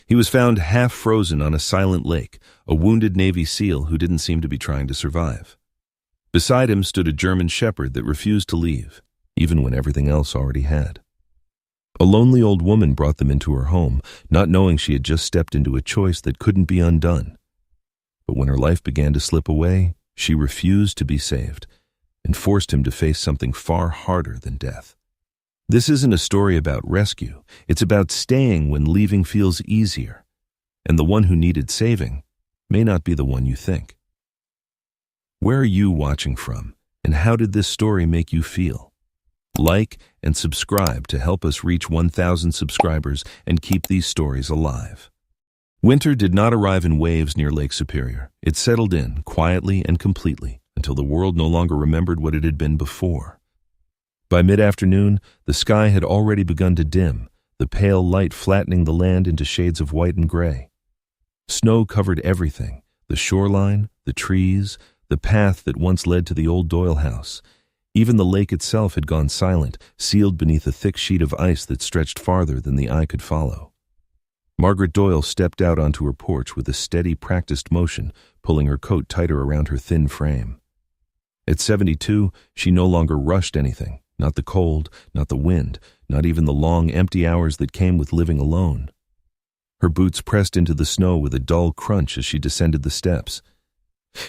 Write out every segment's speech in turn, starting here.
He was found half frozen on a silent lake, a wounded Navy SEAL who didn't seem to be trying to survive. Beside him stood a German shepherd that refused to leave, even when everything else already had. A lonely old woman brought them into her home, not knowing she had just stepped into a choice that couldn't be undone. But when her life began to slip away, she refused to be saved and forced him to face something far harder than death. This isn't a story about rescue. It's about staying when leaving feels easier, and the one who needed saving may not be the one you think. Where are you watching from, and how did this story make you feel? Like and subscribe to help us reach 1,000 subscribers and keep these stories alive. Winter did not arrive in waves near Lake Superior. It settled in, quietly and completely, until the world no longer remembered what it had been before. By mid-afternoon, the sky had already begun to dim, the pale light flattening the land into shades of white and gray. Snow covered everything, the shoreline, the trees, the path that once led to the old Doyle house. Even the lake itself had gone silent, sealed beneath a thick sheet of ice that stretched farther than the eye could follow. Margaret Doyle stepped out onto her porch with a steady, practiced motion, pulling her coat tighter around her thin frame. At 72, she no longer rushed anything. Not the cold, not the wind, not even the long, empty hours that came with living alone. Her boots pressed into the snow with a dull crunch as she descended the steps.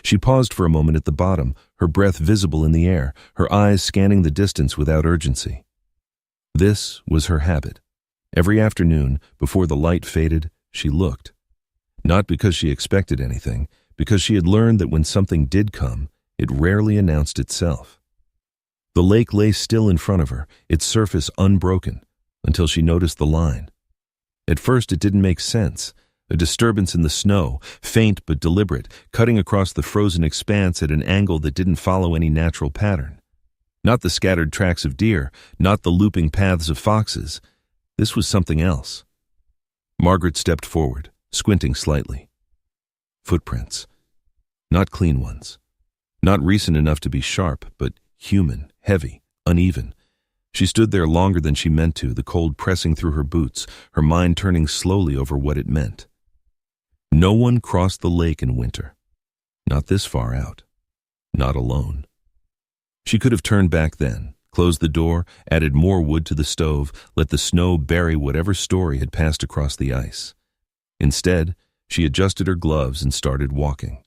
She paused for a moment at the bottom, her breath visible in the air, her eyes scanning the distance without urgency. This was her habit. Every afternoon, before the light faded, she looked. Not because she expected anything, because she had learned that when something did come, it rarely announced itself. The lake lay still in front of her, its surface unbroken, until she noticed the line. At first it didn't make sense, a disturbance in the snow, faint but deliberate, cutting across the frozen expanse at an angle that didn't follow any natural pattern. Not the scattered tracks of deer, not the looping paths of foxes. This was something else. Margaret stepped forward, squinting slightly. Footprints. Not clean ones. Not recent enough to be sharp, but human, heavy, uneven. She stood there longer than she meant to, the cold pressing through her boots, her mind turning slowly over what it meant. No one crossed the lake in winter. Not this far out. Not alone. She could have turned back then, closed the door, added more wood to the stove, let the snow bury whatever story had passed across the ice. Instead, she adjusted her gloves and started walking.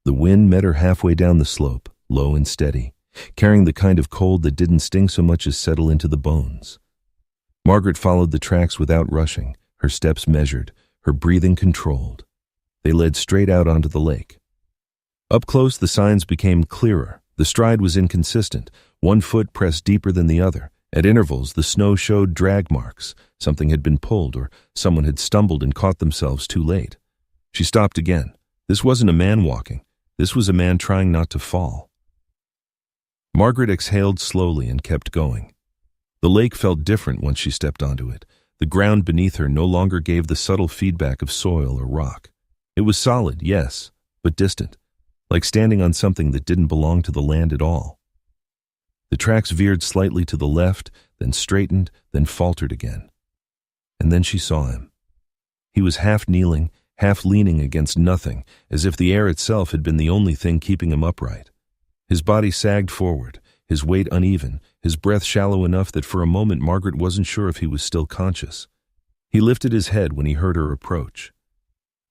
The wind met her halfway down the slope, low and steady, carrying the kind of cold that didn't sting so much as settle into the bones. Margaret followed the tracks without rushing, her steps measured, her breathing controlled. They led straight out onto the lake. Up close, the signs became clearer. The stride was inconsistent, one foot pressed deeper than the other. At intervals, the snow showed drag marks. Something had been pulled, or someone had stumbled and caught themselves too late. She stopped again. This wasn't a man walking. This was a man trying not to fall. Margaret exhaled slowly and kept going. The lake felt different once she stepped onto it. The ground beneath her no longer gave the subtle feedback of soil or rock. It was solid, yes, but distant, like standing on something that didn't belong to the land at all. The tracks veered slightly to the left, then straightened, then faltered again. And then she saw him. He was half kneeling, half leaning against nothing, as if the air itself had been the only thing keeping him upright. His body sagged forward, his weight uneven, his breath shallow enough that for a moment Margaret wasn't sure if he was still conscious. He lifted his head when he heard her approach.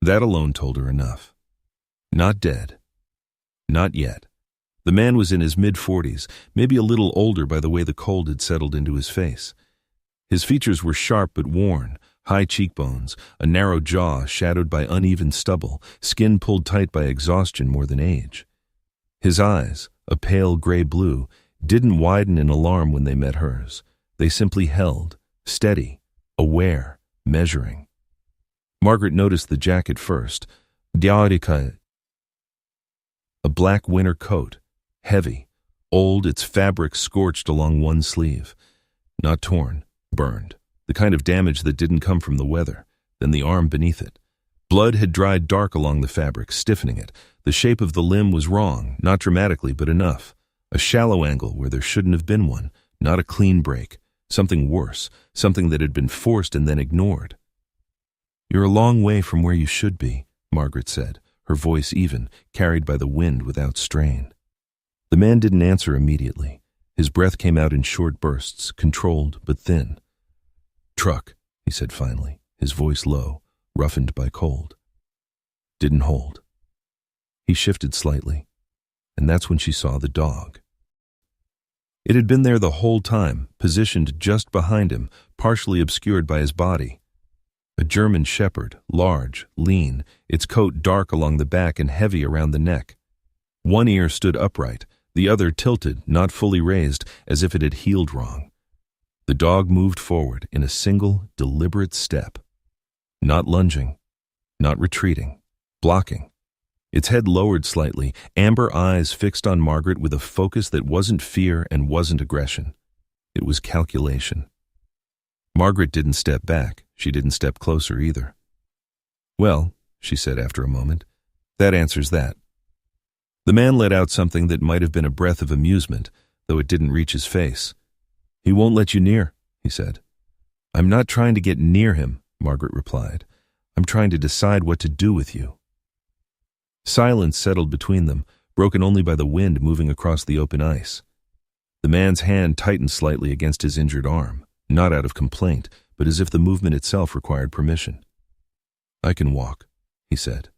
That alone told her enough. Not dead. Not yet. The man was in his mid-40s, maybe a little older by the way the cold had settled into his face. His features were sharp but worn, high cheekbones, a narrow jaw shadowed by uneven stubble, skin pulled tight by exhaustion more than age. His eyes, a pale gray blue, didn't widen in alarm when they met hers. They simply held, steady, aware, measuring. Margaret noticed the jacket first. A black winter coat, heavy, old, its fabric scorched along one sleeve. Not torn, burned, the kind of damage that didn't come from the weather, then the arm beneath it. Blood had dried dark along the fabric, stiffening it. The shape of the limb was wrong, not dramatically, but enough. A shallow angle where there shouldn't have been one, not a clean break. Something worse, something that had been forced and then ignored. "You're a long way from where you should be," Margaret said, her voice even, carried by the wind without strain. The man didn't answer immediately. His breath came out in short bursts, controlled but thin. "Truck," he said finally, his voice low, roughened by cold. Didn't hold. He shifted slightly, and that's when she saw the dog. It had been there the whole time, positioned just behind him, partially obscured by his body. A German shepherd, large, lean, its coat dark along the back and heavy around the neck. One ear stood upright, the other tilted, not fully raised, as if it had healed wrong. The dog moved forward in a single, deliberate step. Not lunging, not retreating, blocking. Its head lowered slightly, amber eyes fixed on Margaret with a focus that wasn't fear and wasn't aggression. It was calculation. Margaret didn't step back. She didn't step closer either. "Well," she said after a moment, "that answers that." The man let out something that might have been a breath of amusement, though it didn't reach his face. "He won't let you near," he said. "I'm not trying to get near him," Margaret replied. "I'm trying to decide what to do with you." Silence settled between them, broken only by the wind moving across the open ice. The man's hand tightened slightly against his injured arm, not out of complaint, but as if the movement itself required permission. "I can walk," he said.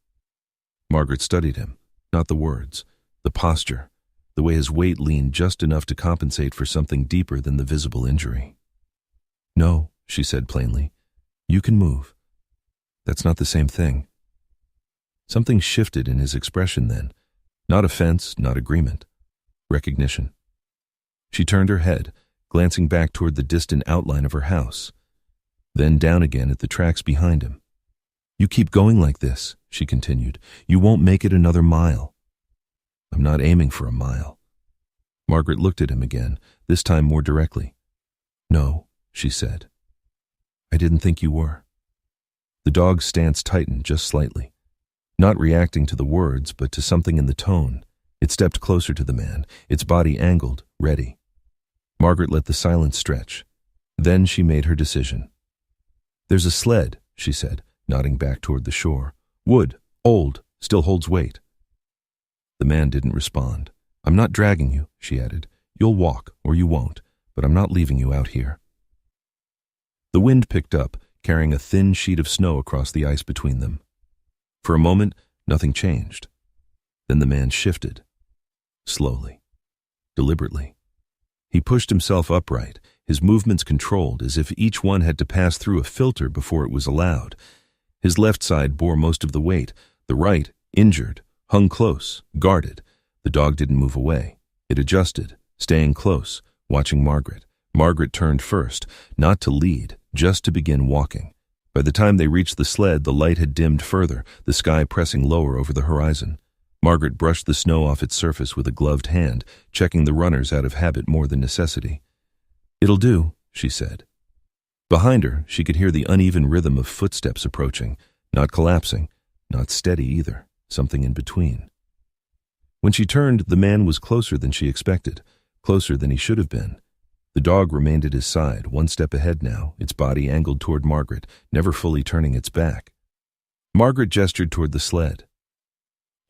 Margaret studied him, not the words, the posture, the way his weight leaned just enough to compensate for something deeper than the visible injury. "No," she said plainly, "you can move. That's not the same thing." Something shifted in his expression then. Not offense, not agreement. Recognition. She turned her head, glancing back toward the distant outline of her house. Then down again at the tracks behind him. "You keep going like this," she continued. "You won't make it another mile." "I'm not aiming for a mile." Margaret looked at him again, this time more directly. "No," she said. "I didn't think you were." The dog's stance tightened just slightly. Not reacting to the words, but to something in the tone. It stepped closer to the man, its body angled, ready. Margaret let the silence stretch. Then she made her decision. "There's a sled," she said, nodding back toward the shore. "Wood, old, still holds weight." The man didn't respond. "I'm not dragging you," she added. "You'll walk, or you won't, but I'm not leaving you out here." The wind picked up, carrying a thin sheet of snow across the ice between them. For a moment, nothing changed. Then the man shifted. Slowly. Deliberately. He pushed himself upright, his movements controlled, as if each one had to pass through a filter before it was allowed. His left side bore most of the weight. The right, injured, hung close, guarded. The dog didn't move away. It adjusted, staying close, watching Margaret. Margaret turned first, not to lead, just to begin walking. By the time they reached the sled, the light had dimmed further, the sky pressing lower over the horizon. Margaret brushed the snow off its surface with a gloved hand, checking the runners out of habit more than necessity. "It'll do," she said. Behind her, she could hear the uneven rhythm of footsteps approaching, not collapsing, not steady either, something in between. When she turned, the man was closer than she expected, closer than he should have been. The dog remained at his side, one step ahead now, its body angled toward Margaret, never fully turning its back. Margaret gestured toward the sled.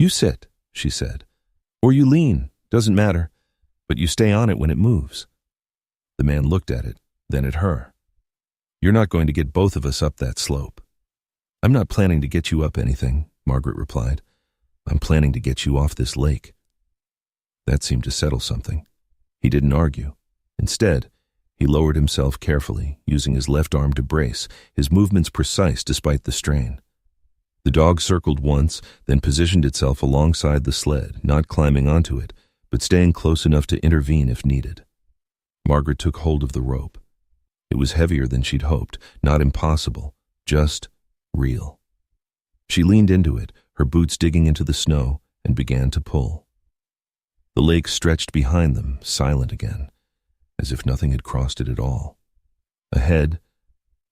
"You sit," she said. "Or you lean, doesn't matter, but you stay on it when it moves." The man looked at it, then at her. "You're not going to get both of us up that slope." "I'm not planning to get you up anything," Margaret replied. "I'm planning to get you off this lake." That seemed to settle something. He didn't argue. Instead, he lowered himself carefully, using his left arm to brace, his movements precise despite the strain. The dog circled once, then positioned itself alongside the sled, not climbing onto it, but staying close enough to intervene if needed. Margaret took hold of the rope. It was heavier than she'd hoped, not impossible, just real. She leaned into it, her boots digging into the snow, and began to pull. The lake stretched behind them, silent again, as if nothing had crossed it at all. Ahead,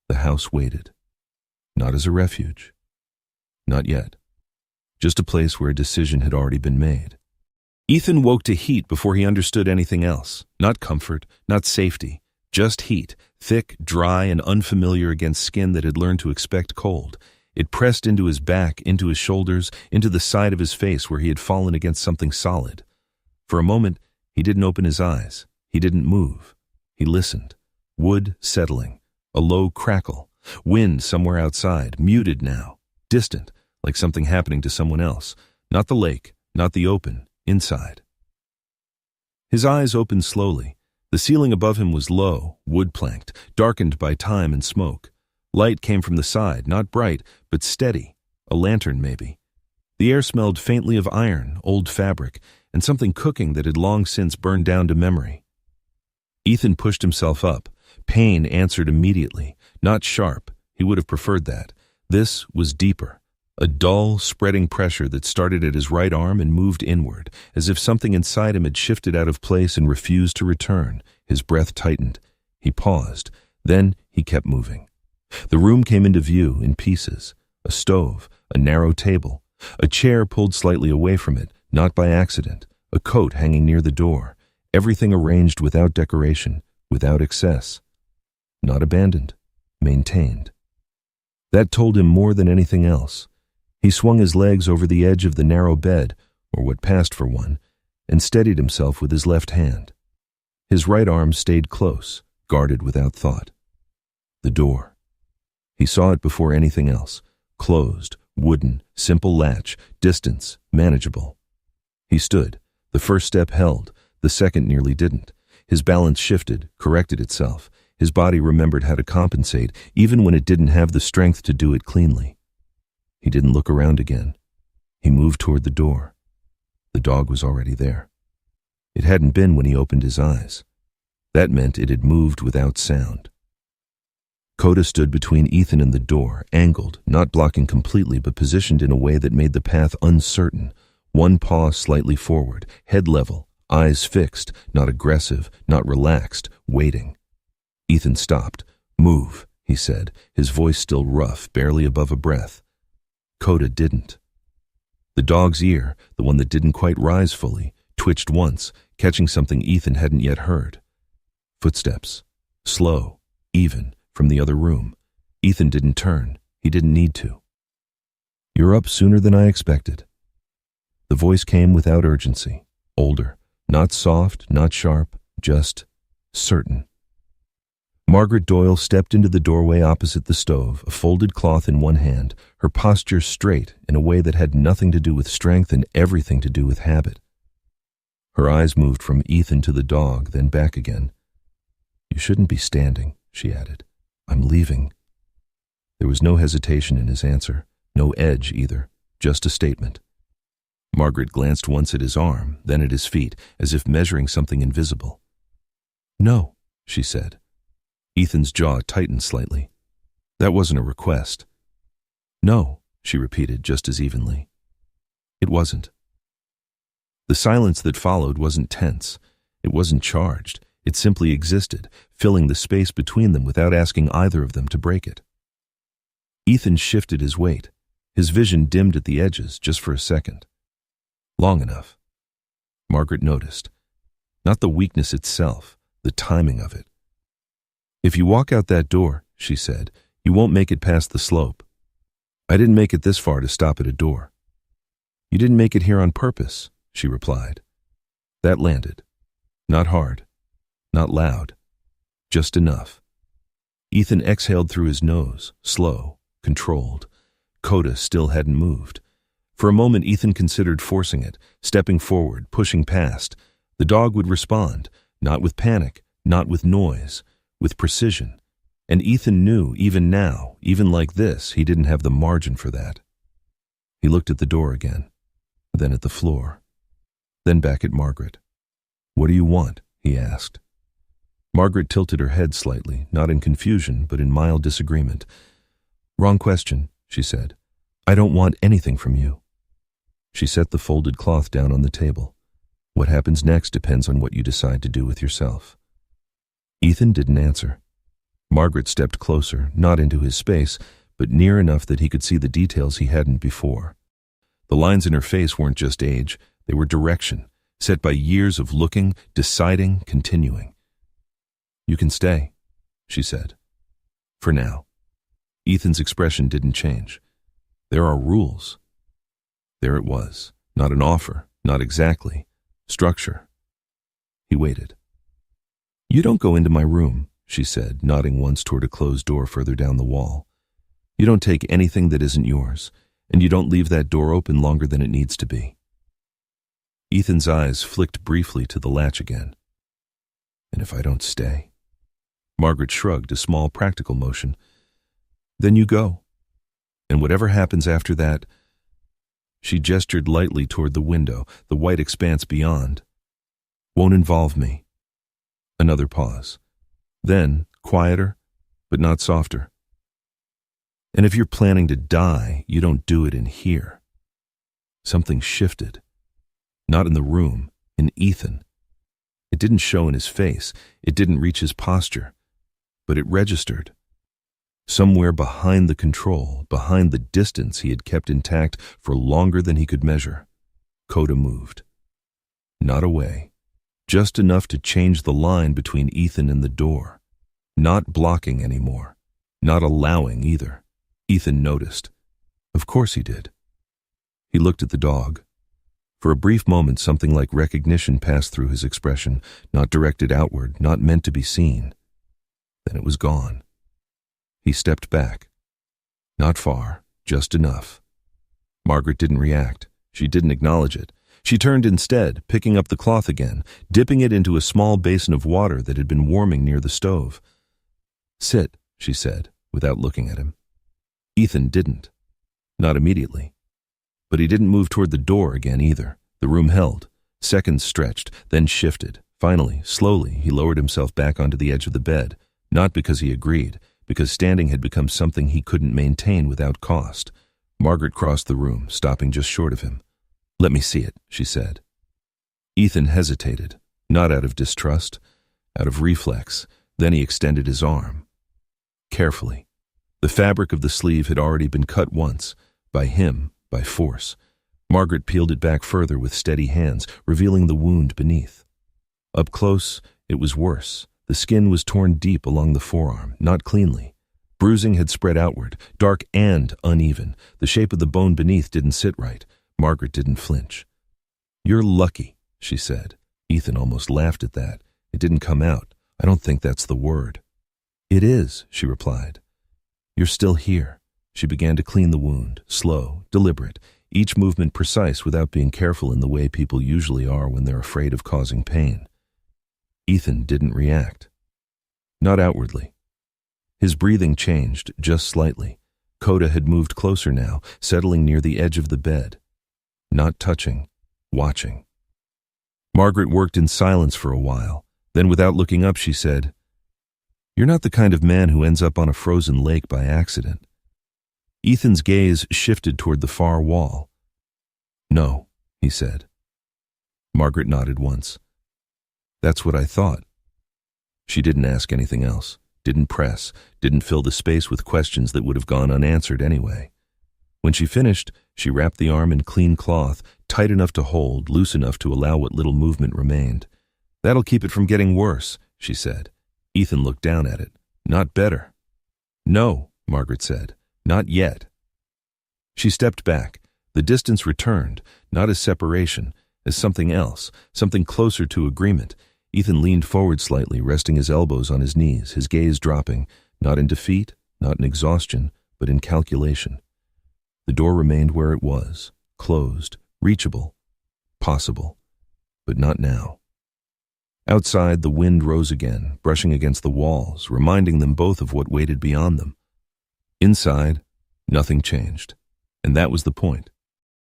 the house waited. Not as a refuge. Not yet. Just a place where a decision had already been made. Ethan woke to heat before he understood anything else. Not comfort, not safety. Just heat, thick, dry, and unfamiliar against skin that had learned to expect cold. It pressed into his back, into his shoulders, into the side of his face where he had fallen against something solid. For a moment, he didn't open his eyes. He didn't move. He listened. Wood settling. A low crackle. Wind somewhere outside, muted now. Distant, like something happening to someone else. Not the lake, not the open, inside. His eyes opened slowly. The ceiling above him was low, wood-planked, darkened by time and smoke. Light came from the side, not bright, but steady. A lantern, maybe. The air smelled faintly of iron, old fabric, and something cooking that had long since burned down to memory. Ethan pushed himself up. Pain answered immediately. Not sharp. He would have preferred that. This was deeper. A dull, spreading pressure that started at his right arm and moved inward, as if something inside him had shifted out of place and refused to return. His breath tightened. He paused. Then he kept moving. The room came into view in pieces. A stove, a narrow table, a chair pulled slightly away from it, not by accident, a coat hanging near the door, everything arranged without decoration, without excess. Not abandoned, maintained. That told him more than anything else. He swung his legs over the edge of the narrow bed, or what passed for one, and steadied himself with his left hand. His right arm stayed close, guarded without thought. The door. He saw it before anything else. Closed, wooden, simple latch, distance, manageable. He stood. The first step held. The second nearly didn't. His balance shifted, corrected itself. His body remembered how to compensate, even when it didn't have the strength to do it cleanly. He didn't look around again. He moved toward the door. The dog was already there. It hadn't been when he opened his eyes. That meant it had moved without sound. Coda stood between Ethan and the door, angled, not blocking completely, but positioned in a way that made the path uncertain. One paw slightly forward, head level, eyes fixed, not aggressive, not relaxed, waiting. Ethan stopped. "Move," he said, his voice still rough, barely above a breath. Coda didn't. The dog's ear, the one that didn't quite rise fully, twitched once, catching something Ethan hadn't yet heard. Footsteps. Slow, even, from the other room. Ethan didn't turn. He didn't need to. "You're up sooner than I expected." The voice came without urgency, older, not soft, not sharp, just certain. Margaret Doyle stepped into the doorway opposite the stove, a folded cloth in one hand, her posture straight in a way that had nothing to do with strength and everything to do with habit. Her eyes moved from Ethan to the dog, then back again. "You shouldn't be standing," she added. "I'm leaving." There was no hesitation in his answer, no edge either, just a statement. Margaret glanced once at his arm, then at his feet, as if measuring something invisible. "No," she said. Ethan's jaw tightened slightly. That wasn't a request. "No," she repeated just as evenly. It wasn't. The silence that followed wasn't tense. It wasn't charged. It simply existed, filling the space between them without asking either of them to break it. Ethan shifted his weight. His vision dimmed at the edges just for a second. Long enough. Margaret noticed. Not the weakness itself, the timing of it. "If you walk out that door," she said, "you won't make it past the slope. I didn't make it this far to stop at a door." "You didn't make it here on purpose," she replied. That landed. Not hard. Not loud. Just enough. Ethan exhaled through his nose, slow, controlled. Coda still hadn't moved. For a moment, Ethan considered forcing it, stepping forward, pushing past. The dog would respond, not with panic, not with noise, with precision. And Ethan knew, even now, even like this, he didn't have the margin for that. He looked at the door again, then at the floor, then back at Margaret. "What do you want?" he asked. Margaret tilted her head slightly, not in confusion, but in mild disagreement. "Wrong question," she said. "I don't want anything from you." She set the folded cloth down on the table. "What happens next depends on what you decide to do with yourself." Ethan didn't answer. Margaret stepped closer, not into his space, but near enough that he could see the details he hadn't before. The lines in her face weren't just age, they were direction, set by years of looking, deciding, continuing. "You can stay," she said. "For now." Ethan's expression didn't change. There are rules. There it was. Not an offer, not exactly. Structure. He waited. "You don't go into my room," she said, nodding once toward a closed door further down the wall. "You don't take anything that isn't yours, and you don't leave that door open longer than it needs to be." Ethan's eyes flicked briefly to the latch again. "And if I don't stay?" Margaret shrugged, a small practical motion. "Then you go. And whatever happens after that—" She gestured lightly toward the window, the white expanse beyond. "Won't involve me." Another pause. Then, quieter, but not softer. "And if you're planning to die, you don't do it in here." Something shifted. Not in the room, in Ethan. It didn't show in his face, it didn't reach his posture, but it registered. Somewhere behind the control, behind the distance he had kept intact for longer than he could measure, Coda moved. Not away, just enough to change the line between Ethan and the door. Not blocking anymore, not allowing either. Ethan noticed. Of course he did. He looked at the dog. For a brief moment, something like recognition passed through his expression, not directed outward, not meant to be seen. Then it was gone. He stepped back. Not far, just enough. Margaret didn't react. She didn't acknowledge it. She turned instead, picking up the cloth again, dipping it into a small basin of water that had been warming near the stove. "Sit," she said, without looking at him. Ethan didn't. Not immediately. But he didn't move toward the door again either. The room held. Seconds stretched, then shifted. Finally, slowly, he lowered himself back onto the edge of the bed, not because he agreed, because standing had become something he couldn't maintain without cost. Margaret crossed the room, stopping just short of him. "Let me see it," she said. Ethan hesitated, not out of distrust, out of reflex. Then he extended his arm. Carefully. The fabric of the sleeve had already been cut once, by him, by force. Margaret peeled it back further with steady hands, revealing the wound beneath. Up close, it was worse. The skin was torn deep along the forearm, not cleanly. Bruising had spread outward, dark and uneven. The shape of the bone beneath didn't sit right. Margaret didn't flinch. "You're lucky," she said. Ethan almost laughed at that. It didn't come out. "I don't think that's the word." "It is," she replied. "You're still here." She began to clean the wound, slow, deliberate, each movement precise without being careful in the way people usually are when they're afraid of causing pain. Ethan didn't react. Not outwardly. His breathing changed, just slightly. Coda had moved closer now, settling near the edge of the bed. Not touching, watching. Margaret worked in silence for a while. Then without looking up, she said, "You're not the kind of man who ends up on a frozen lake by accident." Ethan's gaze shifted toward the far wall. "No," he said. Margaret nodded once. "That's what I thought." She didn't ask anything else, didn't press, didn't fill the space with questions that would have gone unanswered anyway. When she finished, she wrapped the arm in clean cloth, tight enough to hold, loose enough to allow what little movement remained. "That'll keep it from getting worse," she said. Ethan looked down at it. "Not better." "No," Margaret said. "Not yet." She stepped back. The distance returned, not as separation, as something else, something closer to agreement. Ethan leaned forward slightly, resting his elbows on his knees, his gaze dropping, not in defeat, not in exhaustion, but in calculation. The door remained where it was, closed, reachable, possible, but not now. Outside, the wind rose again, brushing against the walls, reminding them both of what waited beyond them. Inside, nothing changed, and that was the point.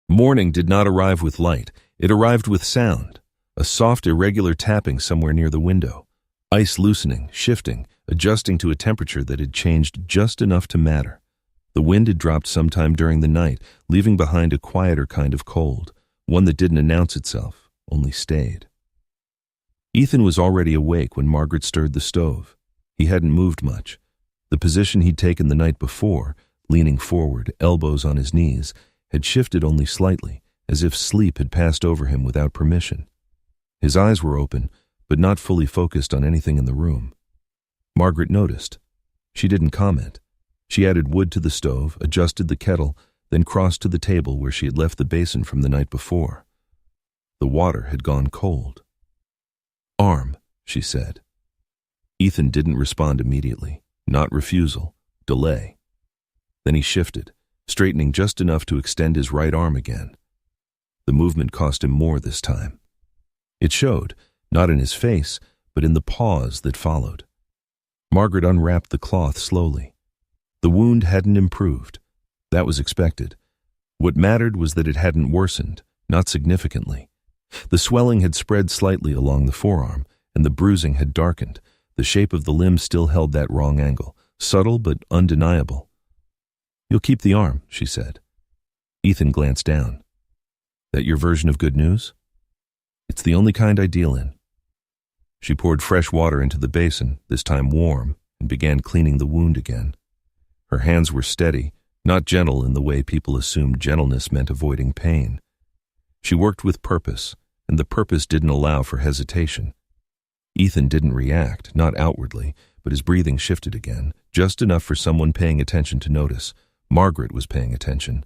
Morning did not arrive with light. It arrived with sound, a soft, irregular tapping somewhere near the window, ice loosening, shifting, adjusting to a temperature that had changed just enough to matter. The wind had dropped sometime during the night, leaving behind a quieter kind of cold, one that didn't announce itself, only stayed. Ethan was already awake when Margaret stirred the stove. He hadn't moved much. The position he'd taken the night before, leaning forward, elbows on his knees, had shifted only slightly, as if sleep had passed over him without permission. His eyes were open, but not fully focused on anything in the room. Margaret noticed. She didn't comment. She added wood to the stove, adjusted the kettle, then crossed to the table where she had left the basin from the night before. The water had gone cold. "Arm," she said. Ethan didn't respond immediately. Not refusal, delay. Then he shifted, straightening just enough to extend his right arm again. The movement cost him more this time. It showed, not in his face, but in the pause that followed. Margaret unwrapped the cloth slowly. The wound hadn't improved. That was expected. What mattered was that it hadn't worsened, not significantly. The swelling had spread slightly along the forearm, and the bruising had darkened. The shape of the limb still held that wrong angle, subtle but undeniable. "You'll keep the arm," she said. Ethan glanced down. "That your version of good news?" "It's the only kind I deal in." She poured fresh water into the basin, this time warm, and began cleaning the wound again. Her hands were steady, not gentle in the way people assumed gentleness meant avoiding pain. She worked with purpose, and the purpose didn't allow for hesitation. Ethan didn't react, not outwardly, but his breathing shifted again, just enough for someone paying attention to notice. Margaret was paying attention.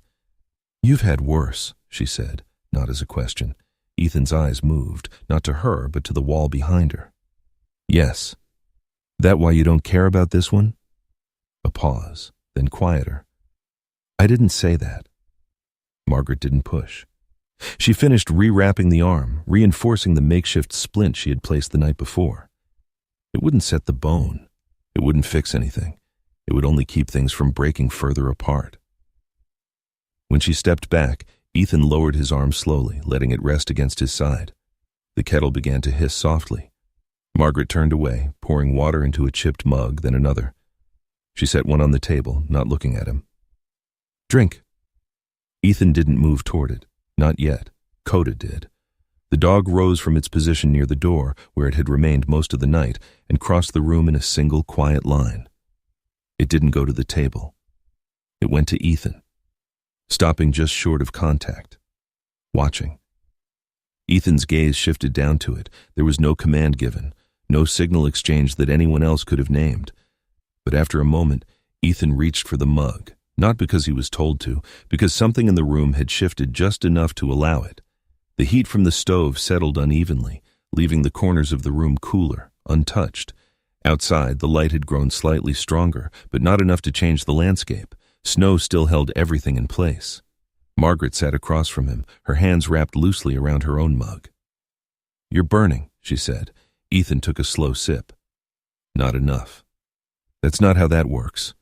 "You've had worse," she said, not as a question. Ethan's eyes moved, not to her, but to the wall behind her. "Yes. That why you don't care about this one?" A pause, then quieter. "I didn't say that." Margaret didn't push. She finished rewrapping the arm, reinforcing the makeshift splint she had placed the night before. It wouldn't set the bone. It wouldn't fix anything. It would only keep things from breaking further apart. When she stepped back, Ethan lowered his arm slowly, letting it rest against his side. The kettle began to hiss softly. Margaret turned away, pouring water into a chipped mug, then another. She set one on the table, not looking at him. "Drink." Ethan didn't move toward it. Not yet. Coda did. The dog rose from its position near the door, where it had remained most of the night, and crossed the room in a single quiet line. It didn't go to the table. It went to Ethan, stopping just short of contact, watching. Ethan's gaze shifted down to it. There was no command given, no signal exchange that anyone else could have named. But after a moment, Ethan reached for the mug. Not because he was told to, because something in the room had shifted just enough to allow it. The heat from the stove settled unevenly, leaving the corners of the room cooler, untouched. Outside, the light had grown slightly stronger, but not enough to change the landscape. Snow still held everything in place. Margaret sat across from him, her hands wrapped loosely around her own mug. "You're burning," she said. Ethan took a slow sip. "Not enough." "That's not how that works."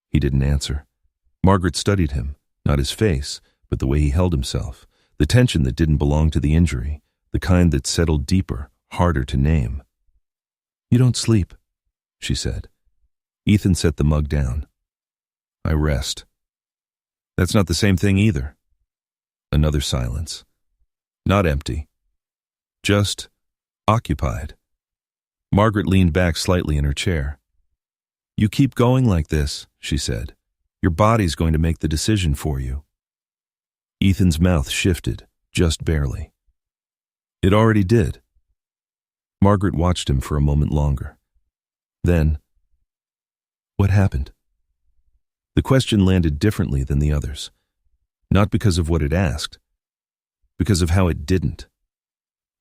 He didn't answer. Margaret studied him, not his face, but the way he held himself, the tension that didn't belong to the injury, the kind that settled deeper, harder to name. "You don't sleep," she said. Ethan set the mug down. "I rest." "That's not the same thing either." Another silence. Not empty. Just occupied. Margaret leaned back slightly in her chair. "You keep going like this," she said. "Your body's going to make the decision for you." Ethan's mouth shifted, just barely. It already did. Margaret watched him for a moment longer. Then, "What happened?" The question landed differently than the others. Not because of what it asked, because of how it didn't.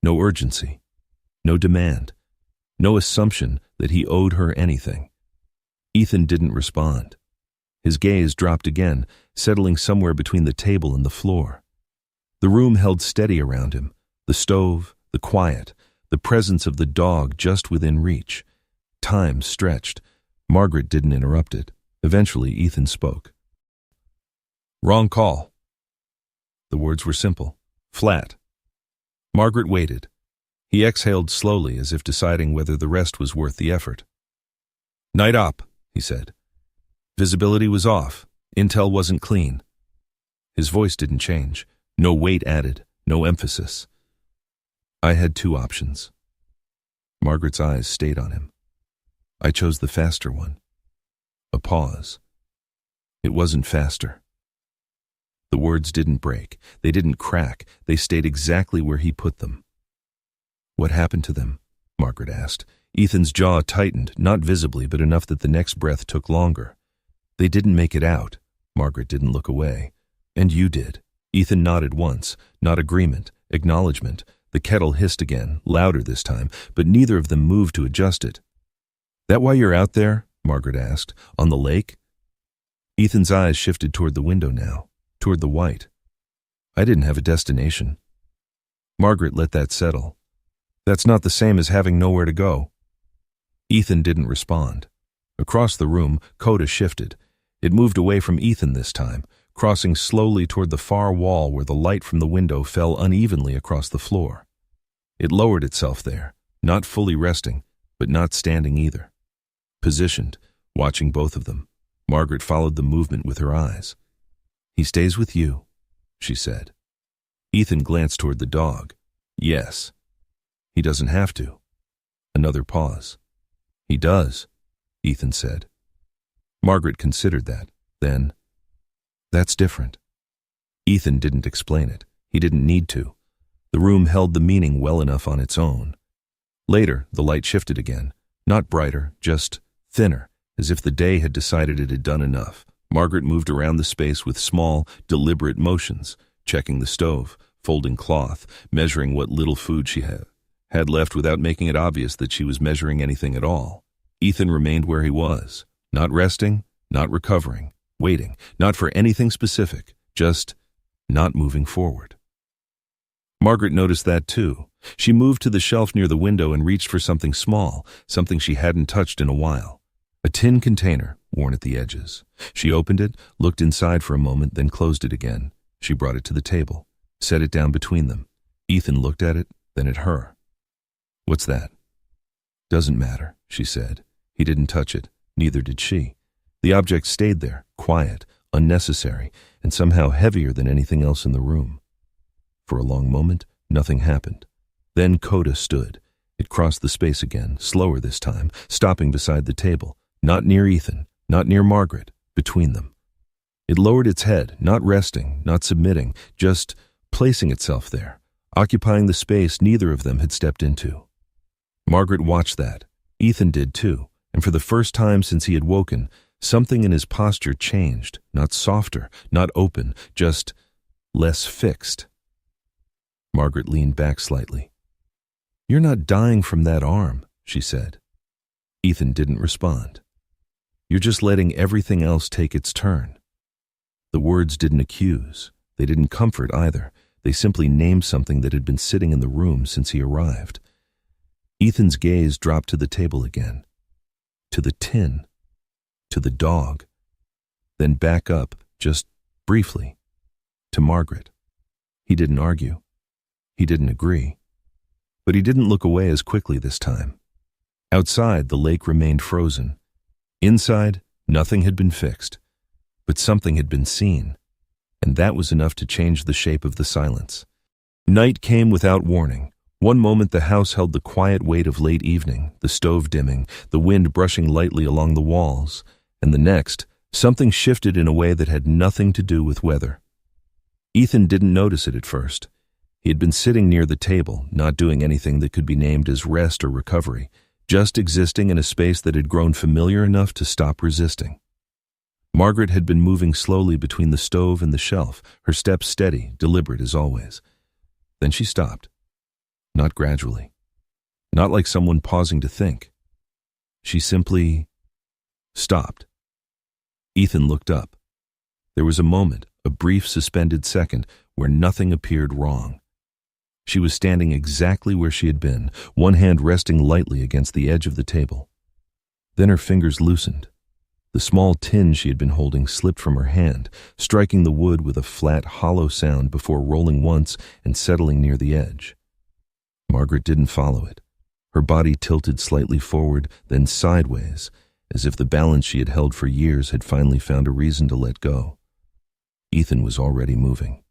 No urgency, no demand, no assumption that he owed her anything. Ethan didn't respond. His gaze dropped again, settling somewhere between the table and the floor. The room held steady around him, the stove, the quiet, the presence of the dog just within reach. Time stretched. Margaret didn't interrupt it. Eventually, Ethan spoke. "Wrong call." The words were simple, flat. Margaret waited. He exhaled slowly, as if deciding whether the rest was worth the effort. "Night op," he said. Visibility was off. Intel wasn't clean. His voice didn't change. No weight added. No emphasis. "I had two options." Margaret's eyes stayed on him. "I chose the faster one." A pause. It wasn't faster. The words didn't break. They didn't crack. They stayed exactly where he put them. "What happened to them?" Margaret asked. Ethan's jaw tightened, not visibly, but enough that the next breath took longer. "They didn't make it out." Margaret didn't look away. And you did. Ethan nodded once, not agreement, acknowledgement. The kettle hissed again, louder this time, but neither of them moved to adjust it. That why you're out there? Margaret asked. On the lake? Ethan's eyes shifted toward the window now, toward the white. I didn't have a destination. Margaret let that settle. That's not the same as having nowhere to go. Ethan didn't respond. Across the room, Coda shifted. It moved away from Ethan this time, crossing slowly toward the far wall where the light from the window fell unevenly across the floor. It lowered itself there, not fully resting, but not standing either. Positioned, watching both of them, Margaret followed the movement with her eyes. He stays with you, she said. Ethan glanced toward the dog. Yes. He doesn't have to. Another pause. He does, Ethan said. Margaret considered that. Then, that's different. Ethan didn't explain it. He didn't need to. The room held the meaning well enough on its own. Later, the light shifted again. Not brighter, just thinner, as if the day had decided it had done enough. Margaret moved around the space with small, deliberate motions, checking the stove, folding cloth, measuring what little food she had left without making it obvious that she was measuring anything at all. Ethan remained where he was, not resting, not recovering, waiting, not for anything specific, just not moving forward. Margaret noticed that too. She moved to the shelf near the window and reached for something small, something she hadn't touched in a while. A tin container, worn at the edges. She opened it, looked inside for a moment, then closed it again. She brought it to the table, set it down between them. Ethan looked at it, then at her. What's that? Doesn't matter, she said. He didn't touch it, neither did she. The object stayed there, quiet, unnecessary, and somehow heavier than anything else in the room. For a long moment, nothing happened. Then Coda stood. It crossed the space again, slower this time, stopping beside the table, not near Ethan, not near Margaret, between them. It lowered its head, not resting, not submitting, just placing itself there, occupying the space neither of them had stepped into. Margaret watched that. Ethan did too, and for the first time since he had woken, something in his posture changed, not softer, not open, just less fixed. Margaret leaned back slightly. You're not dying from that arm, she said. Ethan didn't respond. You're just letting everything else take its turn. The words didn't accuse. They didn't comfort either. They simply named something that had been sitting in the room since he arrived. Ethan's gaze dropped to the table again. To the tin. To the dog. Then back up, just briefly, to Margaret. He didn't argue. He didn't agree. But he didn't look away as quickly this time. Outside, the lake remained frozen. Inside, nothing had been fixed. But something had been seen, and that was enough to change the shape of the silence. Night came without warning. One moment the house held the quiet weight of late evening, the stove dimming, the wind brushing lightly along the walls, and the next, something shifted in a way that had nothing to do with weather. Ethan didn't notice it at first. He had been sitting near the table, not doing anything that could be named as rest or recovery, just existing in a space that had grown familiar enough to stop resisting. Margaret had been moving slowly between the stove and the shelf, her steps steady, deliberate as always. Then she stopped. Not gradually. Not like someone pausing to think. She simply stopped. Ethan looked up. There was a moment, a brief suspended second, where nothing appeared wrong. She was standing exactly where she had been, one hand resting lightly against the edge of the table. Then her fingers loosened. The small tin she had been holding slipped from her hand, striking the wood with a flat, hollow sound before rolling once and settling near the edge. Margaret didn't follow it. Her body tilted slightly forward, then sideways, as if the balance she had held for years had finally found a reason to let go. Ethan was already moving.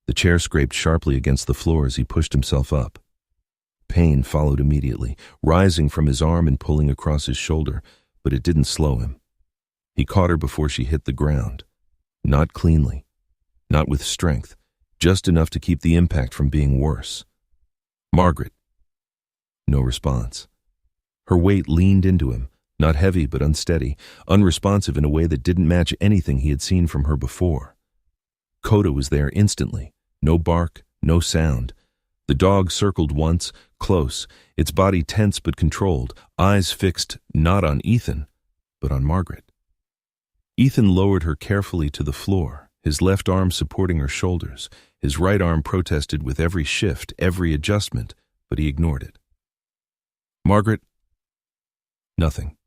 The chair scraped sharply against the floor as he pushed himself up. Pain followed immediately, rising from his arm and pulling across his shoulder, but it didn't slow him. He caught her before she hit the ground. Not cleanly, not with strength, just enough to keep the impact from being worse. Margaret. No response. Her weight leaned into him, not heavy but unsteady, unresponsive in a way that didn't match anything he had seen from her before. Coda was there instantly. No bark, no sound. The dog circled once, close, its body tense but controlled, eyes fixed not on Ethan, but on Margaret. Ethan lowered her carefully to the floor, his left arm supporting her shoulders. His right arm protested with every shift, every adjustment, but he ignored it. Margaret? Nothing.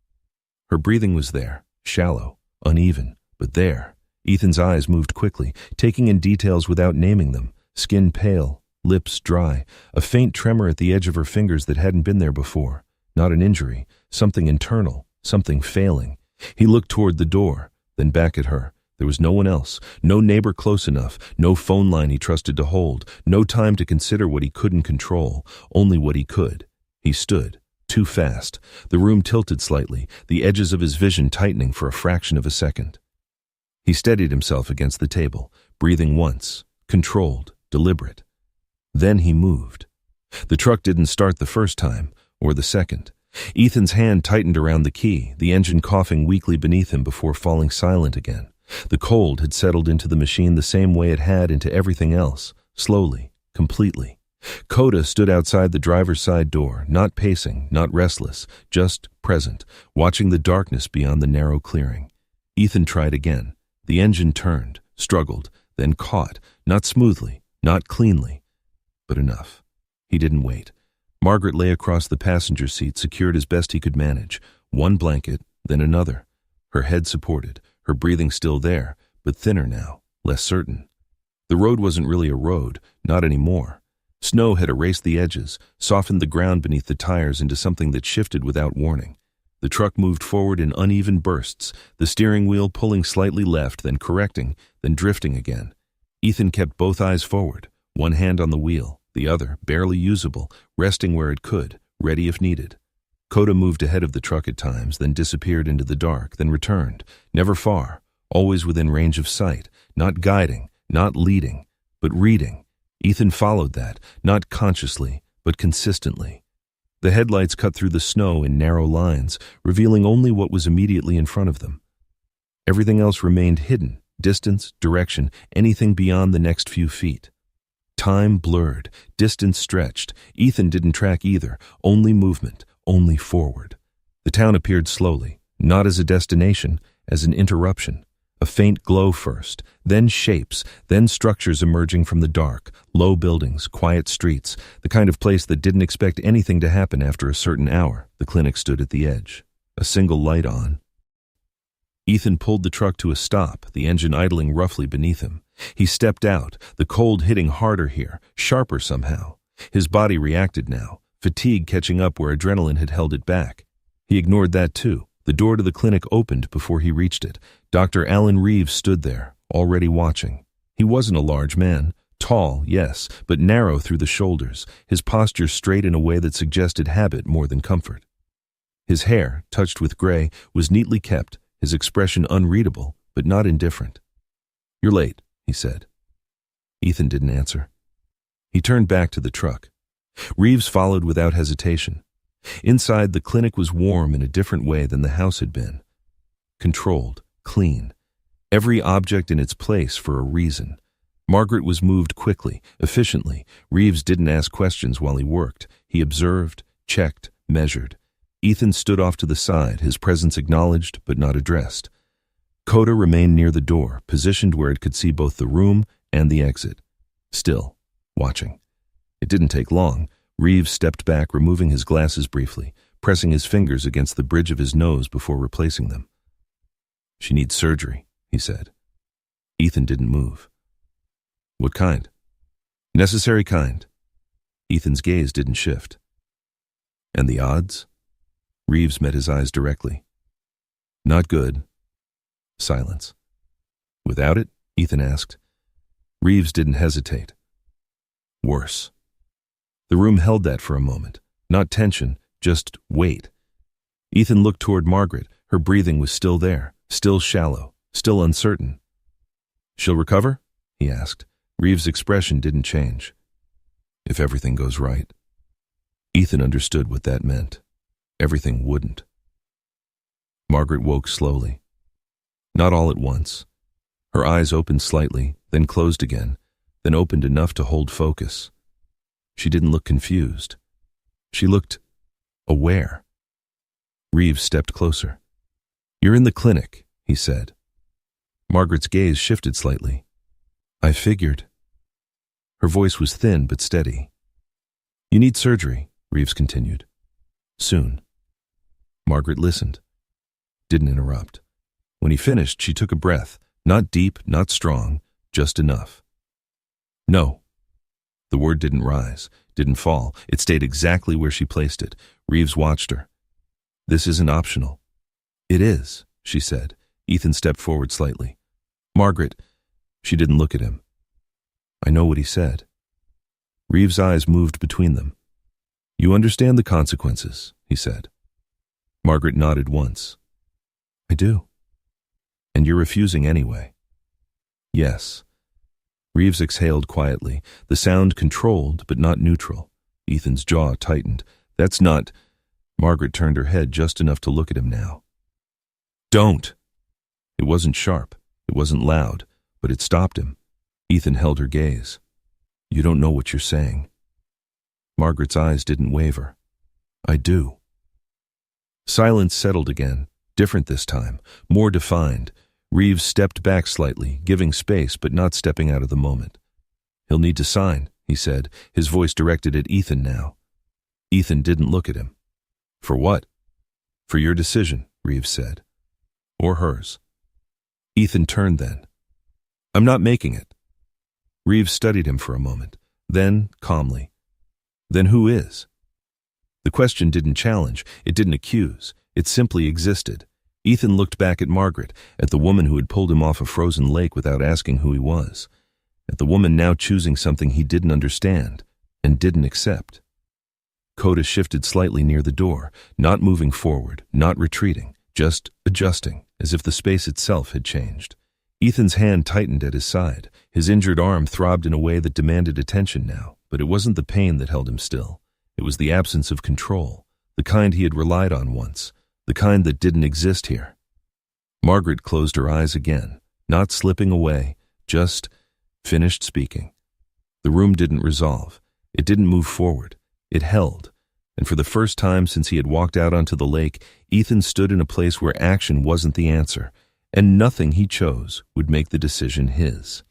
Her breathing was there, shallow, uneven, but there. Ethan's eyes moved quickly, taking in details without naming them. Skin pale, lips dry, a faint tremor at the edge of her fingers that hadn't been there before. Not an injury, something internal, something failing. He looked toward the door, then back at her. There was no one else, no neighbor close enough, no phone line he trusted to hold, no time to consider what he couldn't control, only what he could. He stood, too fast. The room tilted slightly, the edges of his vision tightening for a fraction of a second. He steadied himself against the table, breathing once, controlled, deliberate. Then he moved. The truck didn't start the first time, or the second. Ethan's hand tightened around the key, the engine coughing weakly beneath him before falling silent again. The cold had settled into the machine the same way it had into everything else, slowly, completely. Coda stood outside the driver's side door, not pacing, not restless, just present, watching the darkness beyond the narrow clearing. Ethan tried again. The engine turned, struggled, then caught, not smoothly, not cleanly, but enough. He didn't wait. Margaret lay across the passenger seat, secured as best he could manage. One blanket, then another. Her head supported, her breathing still there, but thinner now, less certain. The road wasn't really a road, not anymore. Snow had erased the edges, softened the ground beneath the tires into something that shifted without warning. The truck moved forward in uneven bursts, the steering wheel pulling slightly left, then correcting, then drifting again. Ethan kept both eyes forward, one hand on the wheel, the other, barely usable, resting where it could, ready if needed. Coda moved ahead of the truck at times, then disappeared into the dark, then returned, never far, always within range of sight, not guiding, not leading, but reading. Ethan followed that, not consciously, but consistently. The headlights cut through the snow in narrow lines, revealing only what was immediately in front of them. Everything else remained hidden, distance, direction, anything beyond the next few feet. Time blurred, distance stretched. Ethan didn't track either, only movement, only forward. The town appeared slowly, not as a destination, as an interruption. A faint glow first, then shapes, then structures emerging from the dark, low buildings, quiet streets, the kind of place that didn't expect anything to happen after a certain hour. The clinic stood at the edge, a single light on. Ethan pulled the truck to a stop, the engine idling roughly beneath him. He stepped out, the cold hitting harder here, sharper somehow. His body reacted now, fatigue catching up where adrenaline had held it back. He ignored that too. The door to the clinic opened before he reached it. Dr. Alan Reeves stood there, already watching. He wasn't a large man. Tall, yes, but narrow through the shoulders, his posture straight in a way that suggested habit more than comfort. His hair, touched with gray, was neatly kept, his expression unreadable, but not indifferent. "You're late," he said. Ethan didn't answer. He turned back to the truck. Reeves followed without hesitation. Inside, the clinic was warm in a different way than the house had been. Controlled, clean. Every object in its place for a reason. Margaret was moved quickly, efficiently. Reeves didn't ask questions while he worked. He observed, checked, measured. Ethan stood off to the side, his presence acknowledged but not addressed. Coda remained near the door, positioned where it could see both the room and the exit. Still, watching. It didn't take long. Reeves stepped back, removing his glasses briefly, pressing his fingers against the bridge of his nose before replacing them. "She needs surgery," he said. Ethan didn't move. "What kind?" "Necessary kind." Ethan's gaze didn't shift. "And the odds?" Reeves met his eyes directly. "Not good." Silence. "Without it?" Ethan asked. Reeves didn't hesitate. "Worse." The room held that for a moment. Not tension, just weight. Ethan looked toward Margaret. Her breathing was still there, still shallow, still uncertain. "She'll recover?" he asked. Reeves' expression didn't change. "If everything goes right." Ethan understood what that meant. Everything wouldn't. Margaret woke slowly. Not all at once. Her eyes opened slightly, then closed again, then opened enough to hold focus. She didn't look confused. She looked aware. Reeves stepped closer. "You're in the clinic," he said. Margaret's gaze shifted slightly. "I figured." Her voice was thin but steady. "You need surgery," Reeves continued. "Soon." Margaret listened. Didn't interrupt. When he finished, she took a breath, not deep, not strong, just enough. "No." The word didn't rise, didn't fall. It stayed exactly where she placed it. Reeves watched her. "This isn't optional." "It is," she said. Ethan stepped forward slightly. "Margaret," she didn't look at him. "I know what he said." Reeves' eyes moved between them. "You understand the consequences," he said. Margaret nodded once. "I do." "And you're refusing anyway." "Yes." Reeves exhaled quietly, the sound controlled but not neutral. Ethan's jaw tightened. "That's not—" Margaret turned her head just enough to look at him now. "Don't!" It wasn't sharp, it wasn't loud, but it stopped him. Ethan held her gaze. "You don't know what you're saying." Margaret's eyes didn't waver. "I do." Silence settled again, different this time, more defined. Reeves stepped back slightly, giving space but not stepping out of the moment. "He'll need to sign," he said, his voice directed at Ethan now. Ethan didn't look at him. "For what?" "For your decision," Reeves said. "Or hers." Ethan turned then. "I'm not making it." Reeves studied him for a moment, then, calmly, "Then who is?" The question didn't challenge, it didn't accuse, it simply existed. Ethan looked back at Margaret, at the woman who had pulled him off a frozen lake without asking who he was, at the woman now choosing something he didn't understand and didn't accept. Coda shifted slightly near the door, not moving forward, not retreating, just adjusting, as if the space itself had changed. Ethan's hand tightened at his side. His injured arm throbbed in a way that demanded attention now, but it wasn't the pain that held him still. It was the absence of control, the kind he had relied on once, the kind that didn't exist here. Margaret closed her eyes again, not slipping away, just finished speaking. The room didn't resolve. It didn't move forward. It held. And for the first time since he had walked out onto the lake, Ethan stood in a place where action wasn't the answer, and nothing he chose would make the decision his.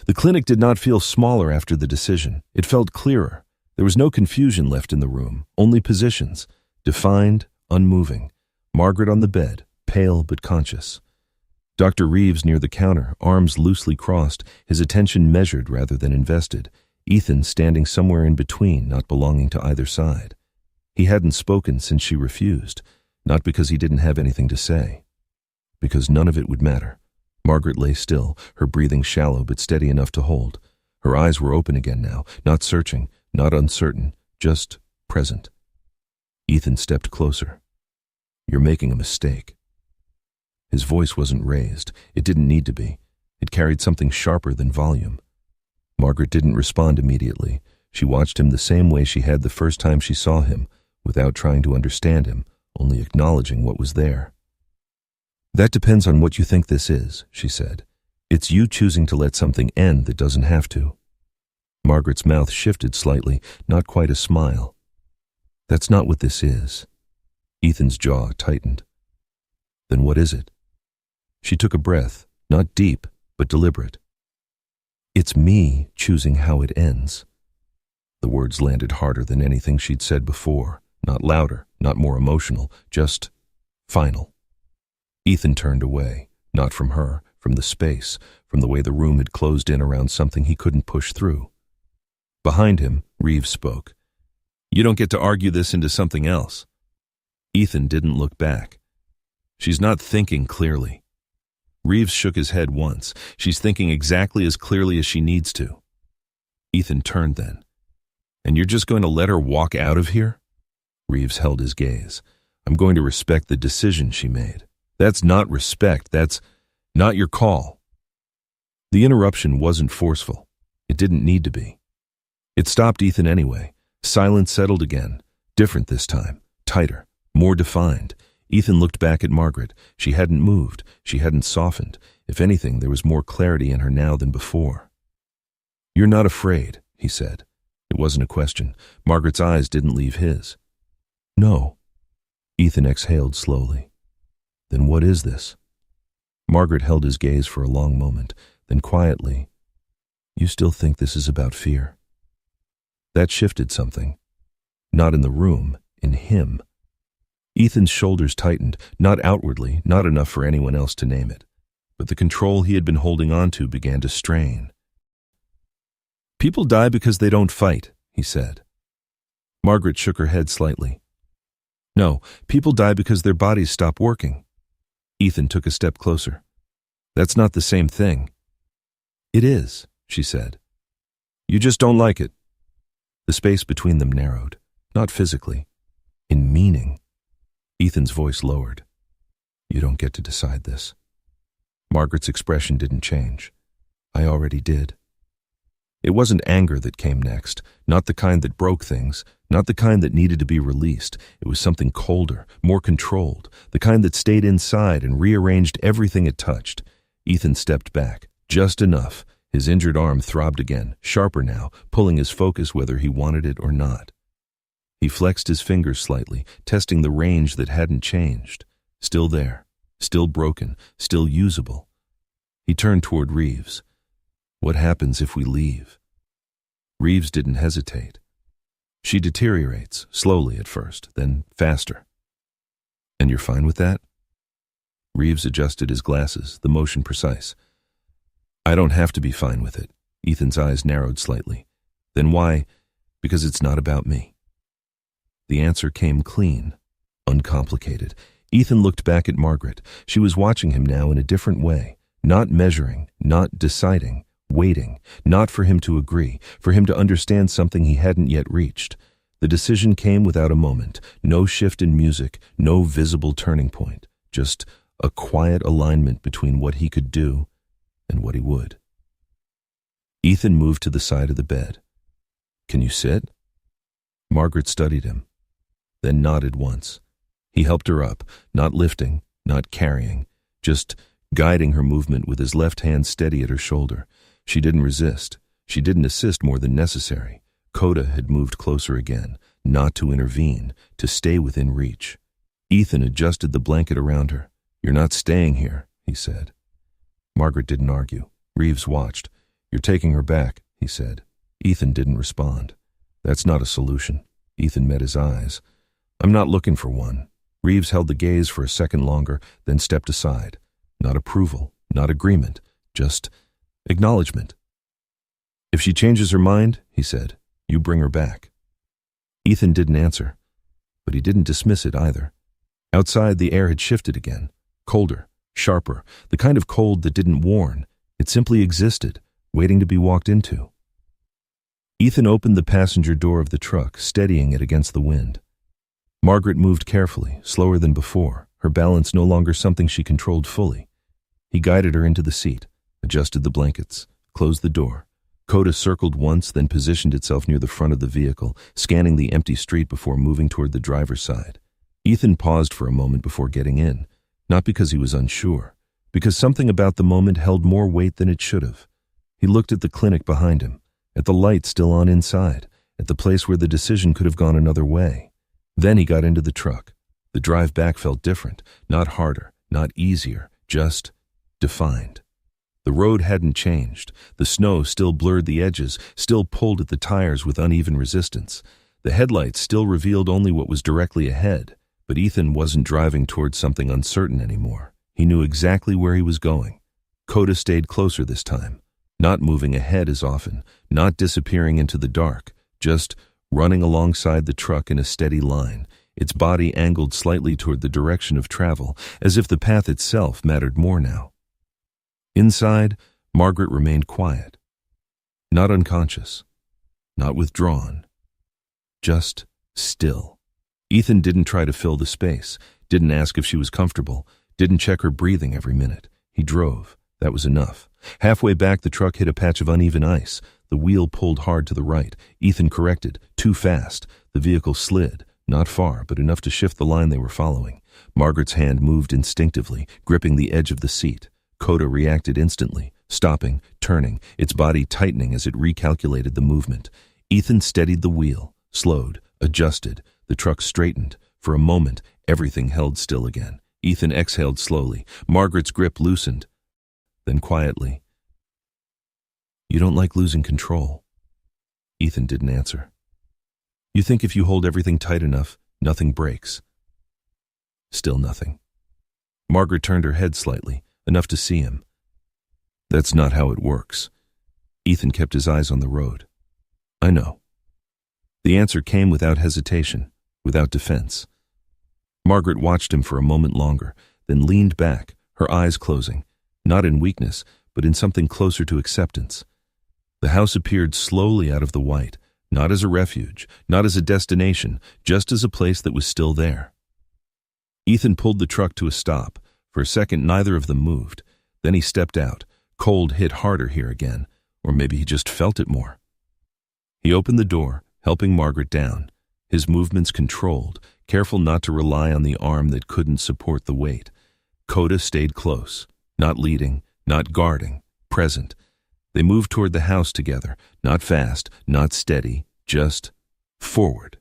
The clinic did not feel smaller after the decision. It felt clearer. There was no confusion left in the room, only positions, defined, unmoving. Margaret on the bed, pale but conscious. Dr. Reeves near the counter, arms loosely crossed, his attention measured rather than invested. Ethan standing somewhere in between, not belonging to either side. He hadn't spoken since she refused, not because he didn't have anything to say. Because none of it would matter. Margaret lay still, her breathing shallow but steady enough to hold. Her eyes were open again now, not searching, not uncertain, just present. Ethan stepped closer. "You're making a mistake." His voice wasn't raised. It didn't need to be. It carried something sharper than volume. Margaret didn't respond immediately. She watched him the same way she had the first time she saw him, without trying to understand him, only acknowledging what was there. "That depends on what you think this is," she said. "It's you choosing to let something end that doesn't have to." Margaret's mouth shifted slightly, not quite a smile. "That's not what this is." Ethan's jaw tightened. "Then what is it?" She took a breath, not deep, but deliberate. "It's me choosing how it ends." The words landed harder than anything she'd said before, not louder, not more emotional, just final. Ethan turned away, not from her, from the space, from the way the room had closed in around something he couldn't push through. Behind him, Reeves spoke. "You don't get to argue this into something else." Ethan didn't look back. "She's not thinking clearly." Reeves shook his head once. "She's thinking exactly as clearly as she needs to." Ethan turned then. "And you're just going to let her walk out of here?" Reeves held his gaze. "I'm going to respect the decision she made." "That's not respect. That's not your call." The interruption wasn't forceful. It didn't need to be. It stopped Ethan anyway. Silence settled again. Different this time. Tighter. More defined. Ethan looked back at Margaret. She hadn't moved. She hadn't softened. If anything, there was more clarity in her now than before. "You're not afraid," he said. It wasn't a question. Margaret's eyes didn't leave his. "No." Ethan exhaled slowly. "Then what is this?" Margaret held his gaze for a long moment, then quietly, "You still think this is about fear?" That shifted something. Not in the room, in him. Ethan's shoulders tightened, not outwardly, not enough for anyone else to name it. But the control he had been holding on to began to strain. "People die because they don't fight," he said. Margaret shook her head slightly. "No, people die because their bodies stop working." Ethan took a step closer. "That's not the same thing." "It is," she said. "You just don't like it." The space between them narrowed, not physically, in meaning. Ethan's voice lowered. "You don't get to decide this." Margaret's expression didn't change. "I already did." It wasn't anger that came next, not the kind that broke things, not the kind that needed to be released. It was something colder, more controlled, the kind that stayed inside and rearranged everything it touched. Ethan stepped back, just enough. His injured arm throbbed again, sharper now, pulling his focus whether he wanted it or not. He flexed his fingers slightly, testing the range that hadn't changed. Still there, still broken, still usable. He turned toward Reeves. "What happens if we leave?" Reeves didn't hesitate. "She deteriorates, slowly at first, then faster." "And you're fine with that?" Reeves adjusted his glasses, the motion precise. "I don't have to be fine with it." Ethan's eyes narrowed slightly. "Then why? Because it's not about me." The answer came clean, uncomplicated. Ethan looked back at Margaret. She was watching him now in a different way, not measuring, not deciding, waiting, not for him to agree, for him to understand something he hadn't yet reached. The decision came without a moment, no shift in music, no visible turning point, just a quiet alignment between what he could do and what he would. Ethan moved to the side of the bed. "Can you sit?" Margaret studied him, then nodded once. He helped her up, not lifting, not carrying, just guiding her movement with his left hand steady at her shoulder. She didn't resist. She didn't assist more than necessary. Coda had moved closer again, not to intervene, to stay within reach. Ethan adjusted the blanket around her. "You're not staying here," he said. Margaret didn't argue. Reeves watched. "You're taking her back," he said. Ethan didn't respond. "That's not a solution." Ethan met his eyes. "I'm not looking for one." Reeves held the gaze for a second longer, then stepped aside. Not approval, not agreement, just acknowledgement. "If she changes her mind," he said, "you bring her back." Ethan didn't answer, but he didn't dismiss it either. Outside, the air had shifted again, colder, sharper, the kind of cold that didn't warn. It simply existed, waiting to be walked into. Ethan opened the passenger door of the truck, steadying it against the wind. Margaret moved carefully, slower than before, her balance no longer something she controlled fully. He guided her into the seat, adjusted the blankets, closed the door. Coda circled once, then positioned itself near the front of the vehicle, scanning the empty street before moving toward the driver's side. Ethan paused for a moment before getting in, not because he was unsure, because something about the moment held more weight than it should have. He looked at the clinic behind him, at the light still on inside, at the place where the decision could have gone another way. Then he got into the truck. The drive back felt different, not harder, not easier, just defined. The road hadn't changed. The snow still blurred the edges, still pulled at the tires with uneven resistance. The headlights still revealed only what was directly ahead, but Ethan wasn't driving towards something uncertain anymore. He knew exactly where he was going. Coda stayed closer this time, not moving ahead as often, not disappearing into the dark, just running alongside the truck in a steady line, its body angled slightly toward the direction of travel, as if the path itself mattered more now. Inside, Margaret remained quiet, not unconscious, not withdrawn, just still. Ethan didn't try to fill the space, didn't ask if she was comfortable, didn't check her breathing every minute. He drove. That was enough. Halfway back, the truck hit a patch of uneven ice. The wheel pulled hard to the right. Ethan corrected. Too fast. The vehicle slid. Not far, but enough to shift the line they were following. Margaret's hand moved instinctively, gripping the edge of the seat. Coda reacted instantly, stopping, turning, its body tightening as it recalculated the movement. Ethan steadied the wheel, slowed, adjusted. The truck straightened. For a moment, everything held still again. Ethan exhaled slowly. Margaret's grip loosened. Then quietly, "You don't like losing control." Ethan didn't answer. "You think if you hold everything tight enough, nothing breaks." Still nothing. Margaret turned her head slightly, enough to see him. "That's not how it works." Ethan kept his eyes on the road. "I know." The answer came without hesitation, without defense. Margaret watched him for a moment longer, then leaned back, her eyes closing, not in weakness, but in something closer to acceptance. The house appeared slowly out of the white, not as a refuge, not as a destination, just as a place that was still there. Ethan pulled the truck to a stop. For a second, neither of them moved. Then he stepped out. Cold hit harder here again, or maybe he just felt it more. He opened the door, helping Margaret down, his movements controlled, careful not to rely on the arm that couldn't support the weight. Coda stayed close, not leading, not guarding, present. They moved toward the house together, not fast, not steady, just forward.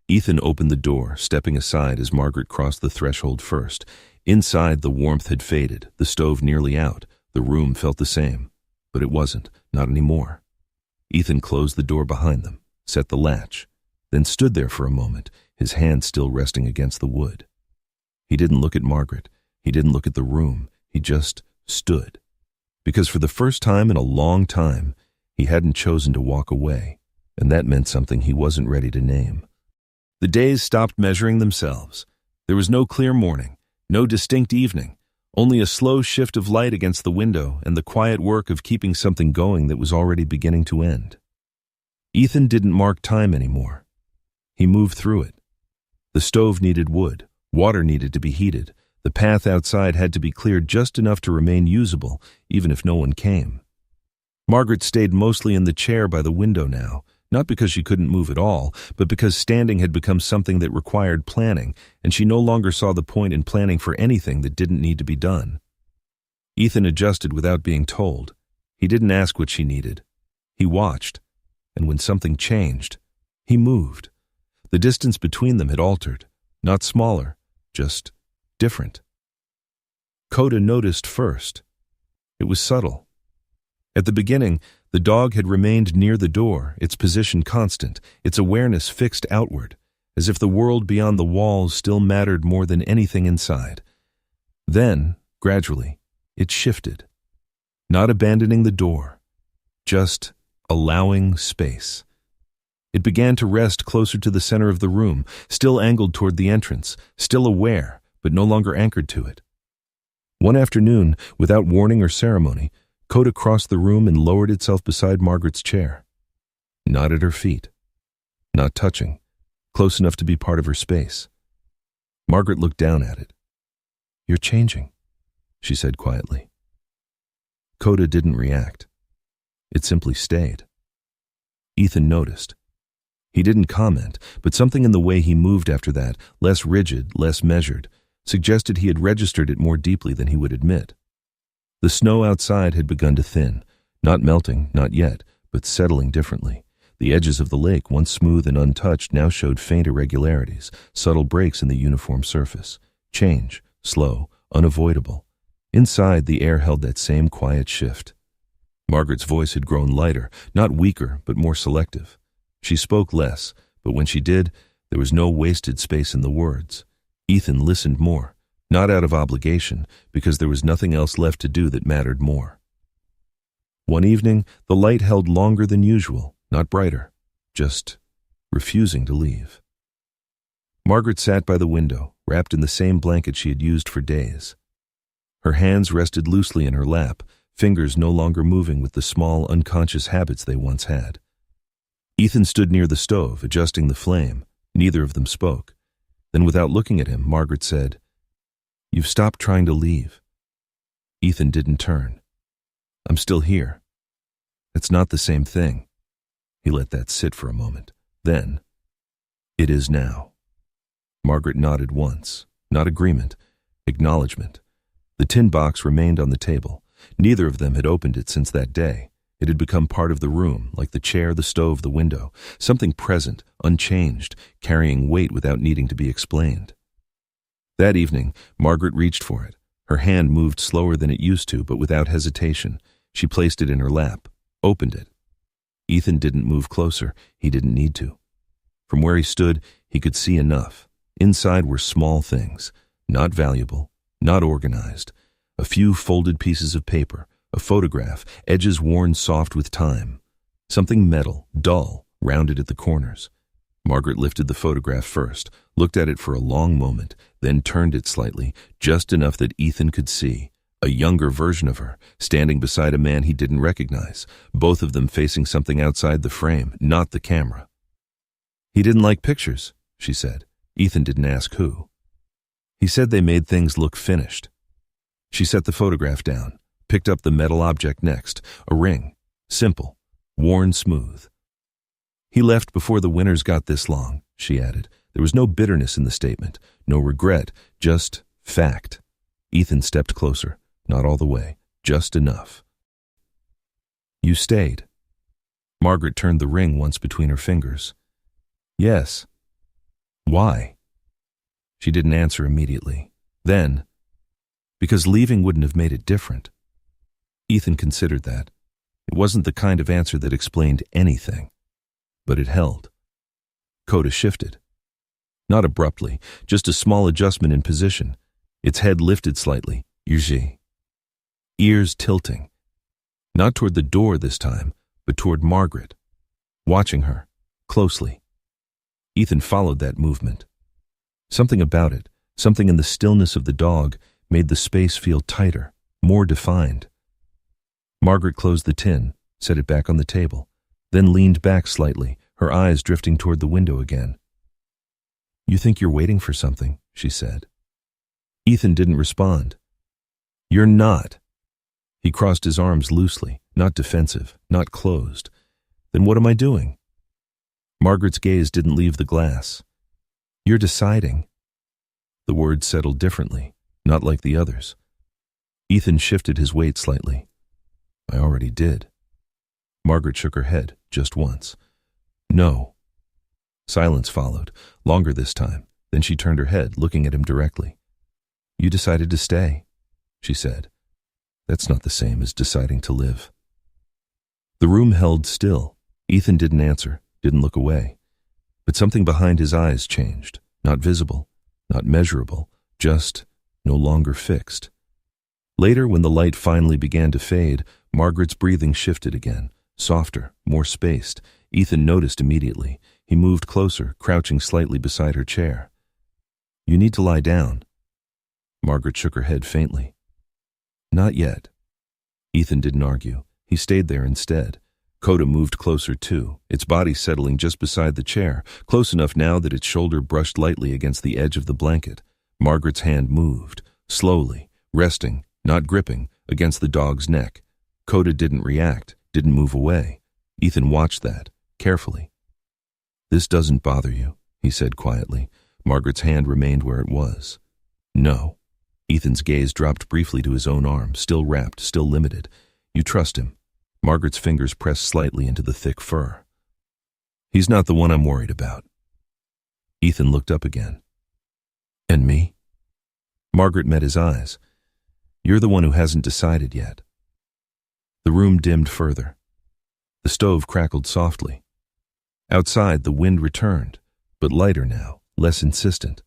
Ethan opened the door, stepping aside as Margaret crossed the threshold first. Inside, the warmth had faded, the stove nearly out. The room felt the same, but it wasn't, not anymore. Ethan closed the door behind them, set the latch, then stood there for a moment, his hand still resting against the wood. He didn't look at Margaret. He didn't look at the room. He just stood. Because for the first time in a long time, he hadn't chosen to walk away, and that meant something he wasn't ready to name. The days stopped measuring themselves. There was no clear morning, no distinct evening, only a slow shift of light against the window and the quiet work of keeping something going that was already beginning to end. Ethan didn't mark time anymore. He moved through it. The stove needed wood, water needed to be heated, the path outside had to be cleared just enough to remain usable, even if no one came. Margaret stayed mostly in the chair by the window now, not because she couldn't move at all, but because standing had become something that required planning, and she no longer saw the point in planning for anything that didn't need to be done. Ethan adjusted without being told. He didn't ask what she needed. He watched, and when something changed, he moved. The distance between them had altered, not smaller, just different. Coda noticed first. It was subtle. At the beginning, the dog had remained near the door, its position constant, its awareness fixed outward, as if the world beyond the walls still mattered more than anything inside. Then, gradually, it shifted. Not abandoning the door, just allowing space. It began to rest closer to the center of the room, still angled toward the entrance, still aware, but no longer anchored to it. One afternoon, without warning or ceremony, Coda crossed the room and lowered itself beside Margaret's chair. Not at her feet. Not touching. Close enough to be part of her space. Margaret looked down at it. "You're changing," she said quietly. Coda didn't react. It simply stayed. Ethan noticed. He didn't comment, but something in the way he moved after that, less rigid, less measured, suggested he had registered it more deeply than he would admit. The snow outside had begun to thin, not melting, not yet, but settling differently. The edges of the lake, once smooth and untouched, now showed faint irregularities, subtle breaks in the uniform surface. Change, slow, unavoidable. Inside, the air held that same quiet shift. Margaret's voice had grown lighter, not weaker, but more selective. She spoke less, but when she did, there was no wasted space in the words. Ethan listened more, not out of obligation, because there was nothing else left to do that mattered more. One evening, the light held longer than usual, not brighter, just refusing to leave. Margaret sat by the window, wrapped in the same blanket she had used for days. Her hands rested loosely in her lap, fingers no longer moving with the small, unconscious habits they once had. Ethan stood near the stove, adjusting the flame. Neither of them spoke. Then, without looking at him, Margaret said, "You've stopped trying to leave." Ethan didn't turn. "I'm still here." "It's not the same thing." He let that sit for a moment. Then, "It is now." Margaret nodded once. Not agreement, acknowledgement. The tin box remained on the table. Neither of them had opened it since that day. It had become part of the room, like the chair, the stove, the window, something present, unchanged, carrying weight without needing to be explained. That evening, Margaret reached for it. Her hand moved slower than it used to, but without hesitation. She placed it in her lap, opened it. Ethan didn't move closer. He didn't need to. From where he stood, he could see enough. Inside were small things, not valuable, not organized. A few folded pieces of paper, a photograph, edges worn soft with time. Something metal, dull, rounded at the corners. Margaret lifted the photograph first, looked at it for a long moment, then turned it slightly, just enough that Ethan could see. A younger version of her, standing beside a man he didn't recognize, both of them facing something outside the frame, not the camera. "He didn't like pictures," she said. Ethan didn't ask who. "He said they made things look finished." She set the photograph down, picked up the metal object next, a ring, simple, worn smooth. "He left before the winters got this long," she added. There was no bitterness in the statement, no regret, just fact. Ethan stepped closer. Not all the way, just enough. "You stayed." Margaret turned the ring once between her fingers. "Yes." "Why?" She didn't answer immediately. Then, "Because leaving wouldn't have made it different." Ethan considered that. It wasn't the kind of answer that explained anything, but it held. Coda shifted. Not abruptly, just a small adjustment in position. Its head lifted slightly, ears tilting. Not toward the door this time, but toward Margaret, watching her, closely. Ethan followed that movement. Something about it, something in the stillness of the dog, made the space feel tighter, more defined. Margaret closed the tin, set it back on the table, then leaned back slightly, her eyes drifting toward the window again. "You think you're waiting for something," she said. Ethan didn't respond. "You're not." He crossed his arms loosely, not defensive, not closed. "Then what am I doing?" Margaret's gaze didn't leave the glass. "You're deciding." The words settled differently, not like the others. Ethan shifted his weight slightly. "I already did." Margaret shook her head, just once. "No." Silence followed, longer this time. Then she turned her head, looking at him directly. "You decided to stay," she said. "That's not the same as deciding to live." The room held still. Ethan didn't answer, didn't look away. But something behind his eyes changed, not visible, not measurable, just no longer fixed. Later, when the light finally began to fade, Margaret's breathing shifted again, softer, more spaced. Ethan noticed immediately. He moved closer, crouching slightly beside her chair. "You need to lie down." Margaret shook her head faintly. "Not yet." Ethan didn't argue. He stayed there instead. Coda moved closer too, its body settling just beside the chair, close enough now that its shoulder brushed lightly against the edge of the blanket. Margaret's hand moved, slowly, resting, not gripping, against the dog's neck. Coda didn't react, didn't move away. Ethan watched that, carefully. "This doesn't bother you," he said quietly. Margaret's hand remained where it was. "No." Ethan's gaze dropped briefly to his own arm, still wrapped, still limited. "You trust him." Margaret's fingers pressed slightly into the thick fur. "He's not the one I'm worried about." Ethan looked up again. "And me?" Margaret met his eyes. "You're the one who hasn't decided yet." The room dimmed further. The stove crackled softly. Outside, the wind returned, but lighter now, less insistent.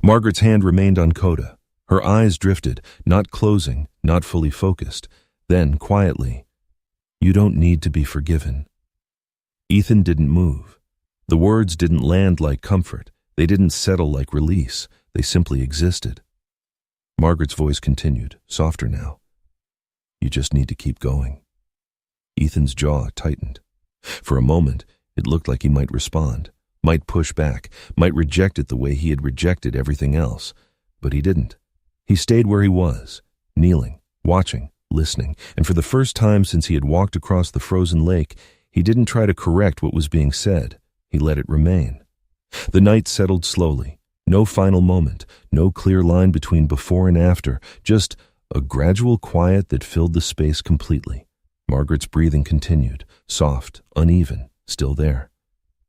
Margaret's hand remained on Coda. Her eyes drifted, not closing, not fully focused. Then, quietly, "You don't need to be forgiven." Ethan didn't move. The words didn't land like comfort. They didn't settle like release. They simply existed. Margaret's voice continued, softer now. "You just need to keep going." Ethan's jaw tightened. For a moment, it looked like he might respond, might push back, might reject it the way he had rejected everything else. But he didn't. He stayed where he was, kneeling, watching, listening, and for the first time since he had walked across the frozen lake, he didn't try to correct what was being said. He let it remain. The night settled slowly. No final moment, no clear line between before and after, just a gradual quiet that filled the space completely. Margaret's breathing continued, soft, uneven, still there.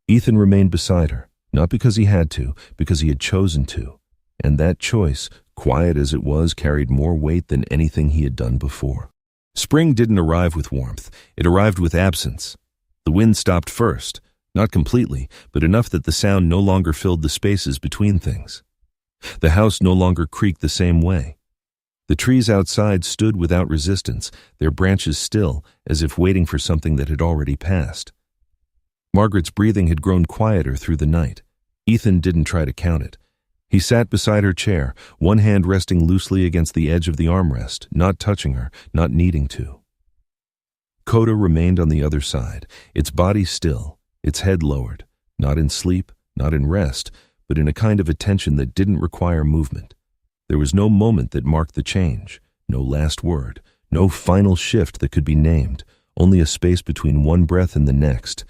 Ethan remained beside her, not because he had to, because he had chosen to. And that choice, quiet as it was, carried more weight than anything he had done before. Spring didn't arrive with warmth, it arrived with absence. The wind stopped first, not completely, but enough that the sound no longer filled the spaces between things. The house no longer creaked the same way. The trees outside stood without resistance, their branches still, as if waiting for something that had already passed. Margaret's breathing had grown quieter through the night. Ethan didn't try to count it. He sat beside her chair, one hand resting loosely against the edge of the armrest, not touching her, not needing to. Coda remained on the other side, its body still, its head lowered, not in sleep, not in rest, but in a kind of attention that didn't require movement. There was no moment that marked the change, no last word, no final shift that could be named, only a space between one breath and the next.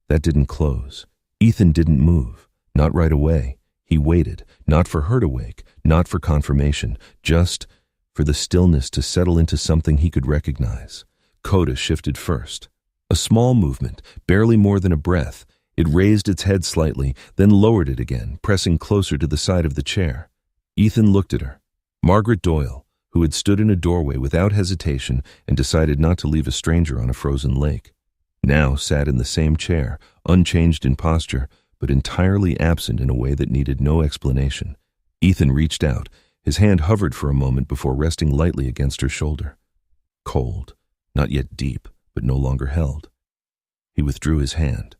That didn't close. Ethan didn't move, not right away. He waited, not for her to wake, not for confirmation, just for the stillness to settle into something he could recognize. Coda shifted first. A small movement, barely more than a breath. It raised its head slightly, then lowered it again, pressing closer to the side of the chair. Ethan looked at her. Margaret Doyle, who had stood in a doorway without hesitation and decided not to leave a stranger on a frozen lake, now sat in the same chair, unchanged in posture, but entirely absent in a way that needed no explanation. Ethan reached out. His hand hovered for a moment before resting lightly against her shoulder. Cold, not yet deep, but no longer held. He withdrew his hand.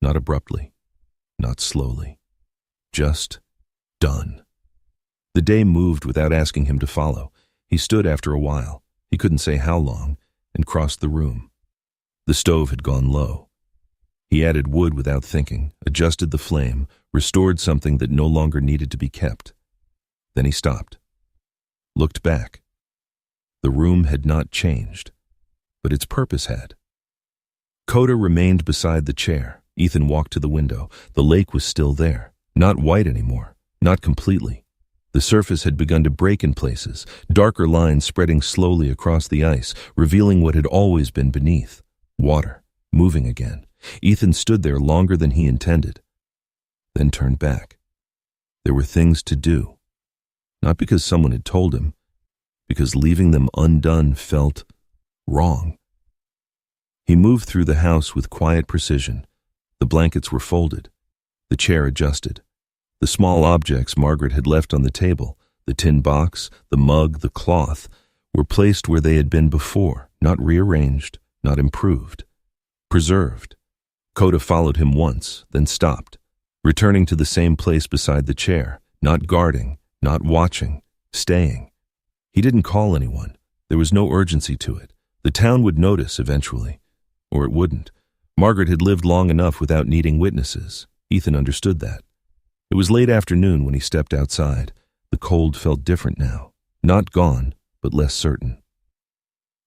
Not abruptly, not slowly. Just done. The day moved without asking him to follow. He stood after a while, he couldn't say how long, and crossed the room. The stove had gone low. He added wood without thinking, adjusted the flame, restored something that no longer needed to be kept. Then he stopped, looked back. The room had not changed, but its purpose had. Coda remained beside the chair. Ethan walked to the window. The lake was still there, not white anymore, not completely. The surface had begun to break in places, darker lines spreading slowly across the ice, revealing what had always been beneath. Water, moving again. Ethan stood there longer than he intended, then turned back. There were things to do, not because someone had told him, because leaving them undone felt wrong. He moved through the house with quiet precision. The blankets were folded, the chair adjusted. The small objects Margaret had left on the table, the tin box, the mug, the cloth, were placed where they had been before, not rearranged, not improved, preserved. Coda followed him once, then stopped, returning to the same place beside the chair, not guarding, not watching, staying. He didn't call anyone. There was no urgency to it. The town would notice eventually, or it wouldn't. Margaret had lived long enough without needing witnesses. Ethan understood that. It was late afternoon when he stepped outside. The cold felt different now, not gone, but less certain.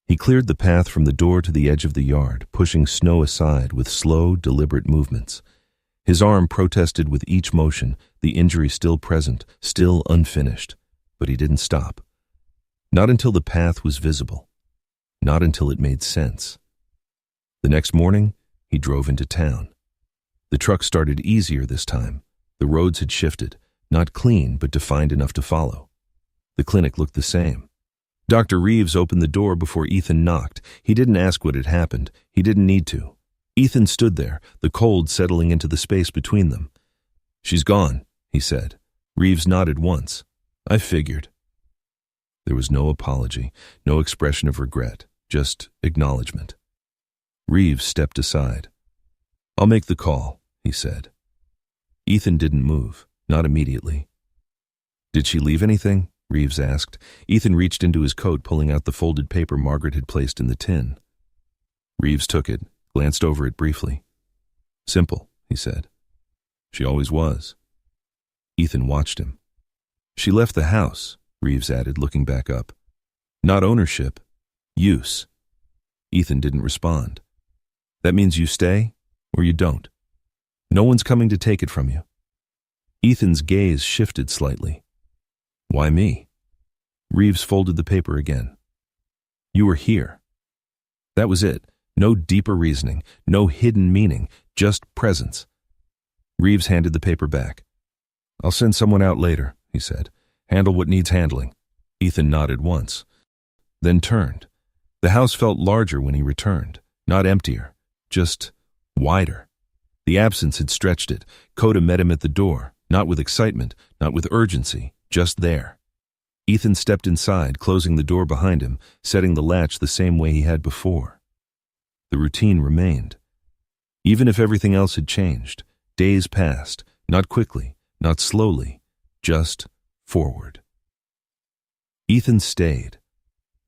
He cleared the path from the door to the edge of the yard, pushing snow aside with slow, deliberate movements. His arm protested with each motion, the injury still present, still unfinished. But he didn't stop. Not until the path was visible. Not until it made sense. The next morning, he drove into town. The truck started easier this time. The roads had shifted, not clean, but defined enough to follow. The clinic looked the same. Dr. Reeves opened the door before Ethan knocked. He didn't ask what had happened. He didn't need to. Ethan stood there, the cold settling into the space between them. "She's gone," he said. Reeves nodded once. "I figured." There was no apology, no expression of regret, just acknowledgement. Reeves stepped aside. "I'll make the call," he said. Ethan didn't move, not immediately. "Did she leave anything?" Reeves asked. Ethan reached into his coat, pulling out the folded paper Margaret had placed in the tin. Reeves took it, glanced over it briefly. "Simple," he said. "She always was." Ethan watched him. "She left the house," Reeves added, looking back up. "Not ownership, use." Ethan didn't respond. "That means you stay, or you don't. No one's coming to take it from you." Ethan's gaze shifted slightly. "Why me?" Reeves folded the paper again. You were here. That was it. No deeper reasoning, no hidden meaning, just presence. Reeves handed the paper back. I'll send someone out later, he said. Handle what needs handling. Ethan nodded once, then turned. The house felt larger when he returned, not emptier, just wider. The absence had stretched it. Coda met him at the door, not with excitement, not with urgency, just there. Ethan stepped inside, closing the door behind him, setting the latch the same way he had before. The routine remained. Even if everything else had changed, days passed, not quickly, not slowly, just forward. Ethan stayed.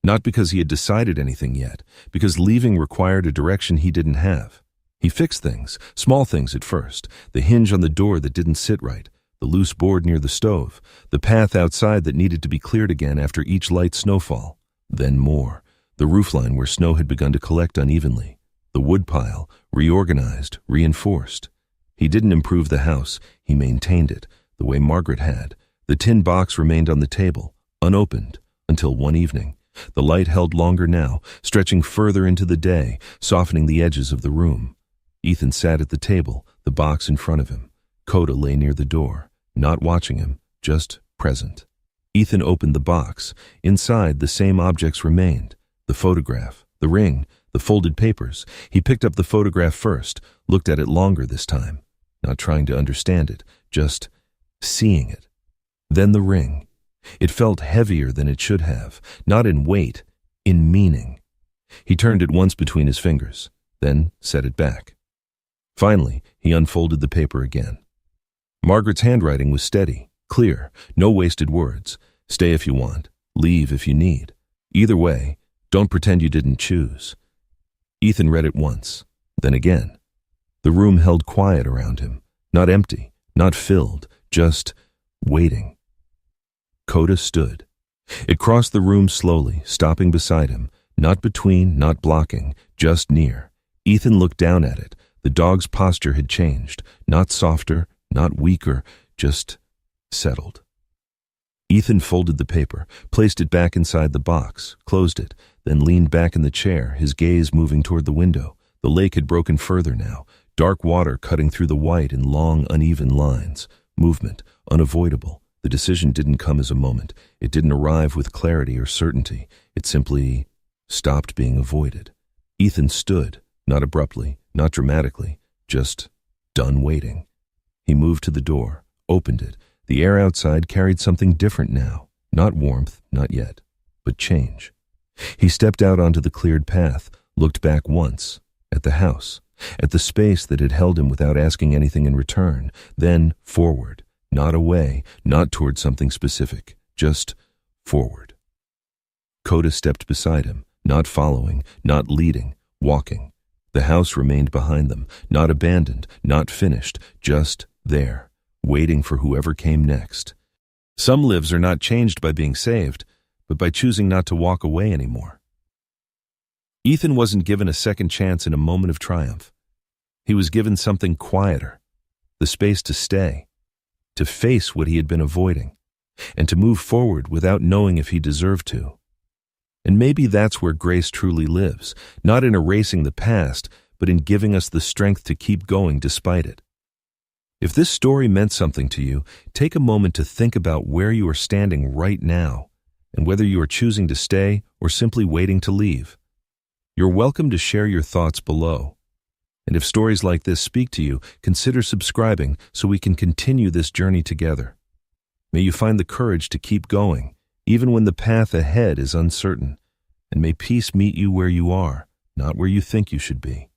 Not because he had decided anything yet, because leaving required a direction he didn't have. He fixed things, small things at first, the hinge on the door that didn't sit right, the loose board near the stove, the path outside that needed to be cleared again after each light snowfall. Then more, the roofline where snow had begun to collect unevenly, the woodpile, reorganized, reinforced. He didn't improve the house, he maintained it, the way Margaret had. The tin box remained on the table, unopened, until one evening. The light held longer now, stretching further into the day, softening the edges of the room. Ethan sat at the table, the box in front of him. Coda lay near the door, not watching him, just present. Ethan opened the box. Inside, the same objects remained. The photograph, the ring, the folded papers. He picked up the photograph first, looked at it longer this time, not trying to understand it, just seeing it. Then the ring. It felt heavier than it should have, not in weight, in meaning. He turned it once between his fingers, then set it back. Finally, he unfolded the paper again. Margaret's handwriting was steady, clear, no wasted words. Stay if you want, leave if you need. Either way, don't pretend you didn't choose. Ethan read it once, then again. The room held quiet around him, not empty, not filled, just waiting. Coda stood. It crossed the room slowly, stopping beside him, not between, not blocking, just near. Ethan looked down at it. The dog's posture had changed, not softer, not weaker, just settled. Ethan folded the paper, placed it back inside the box, closed it, then leaned back in the chair, his gaze moving toward the window. The lake had broken further now, dark water cutting through the white in long, uneven lines. Movement, unavoidable. The decision didn't come as a moment. It didn't arrive with clarity or certainty. It simply stopped being avoided. Ethan stood, not abruptly, not dramatically, just done waiting. He moved to the door, opened it. The air outside carried something different now. Not warmth, not yet, but change. He stepped out onto the cleared path, looked back once, at the house, at the space that had held him without asking anything in return, then forward. Not away, not toward something specific, just forward. Coda stepped beside him, not following, not leading, walking. The house remained behind them, not abandoned, not finished, just there, waiting for whoever came next. Some lives are not changed by being saved, but by choosing not to walk away anymore. Ethan wasn't given a second chance in a moment of triumph. He was given something quieter, the space to stay, to face what he had been avoiding, and to move forward without knowing if he deserved to. And maybe that's where grace truly lives, not in erasing the past, but in giving us the strength to keep going despite it. If this story meant something to you, take a moment to think about where you are standing right now, and whether you are choosing to stay or simply waiting to leave. You're welcome to share your thoughts below. And if stories like this speak to you, consider subscribing so we can continue this journey together. May you find the courage to keep going, even when the path ahead is uncertain. And may peace meet you where you are, not where you think you should be.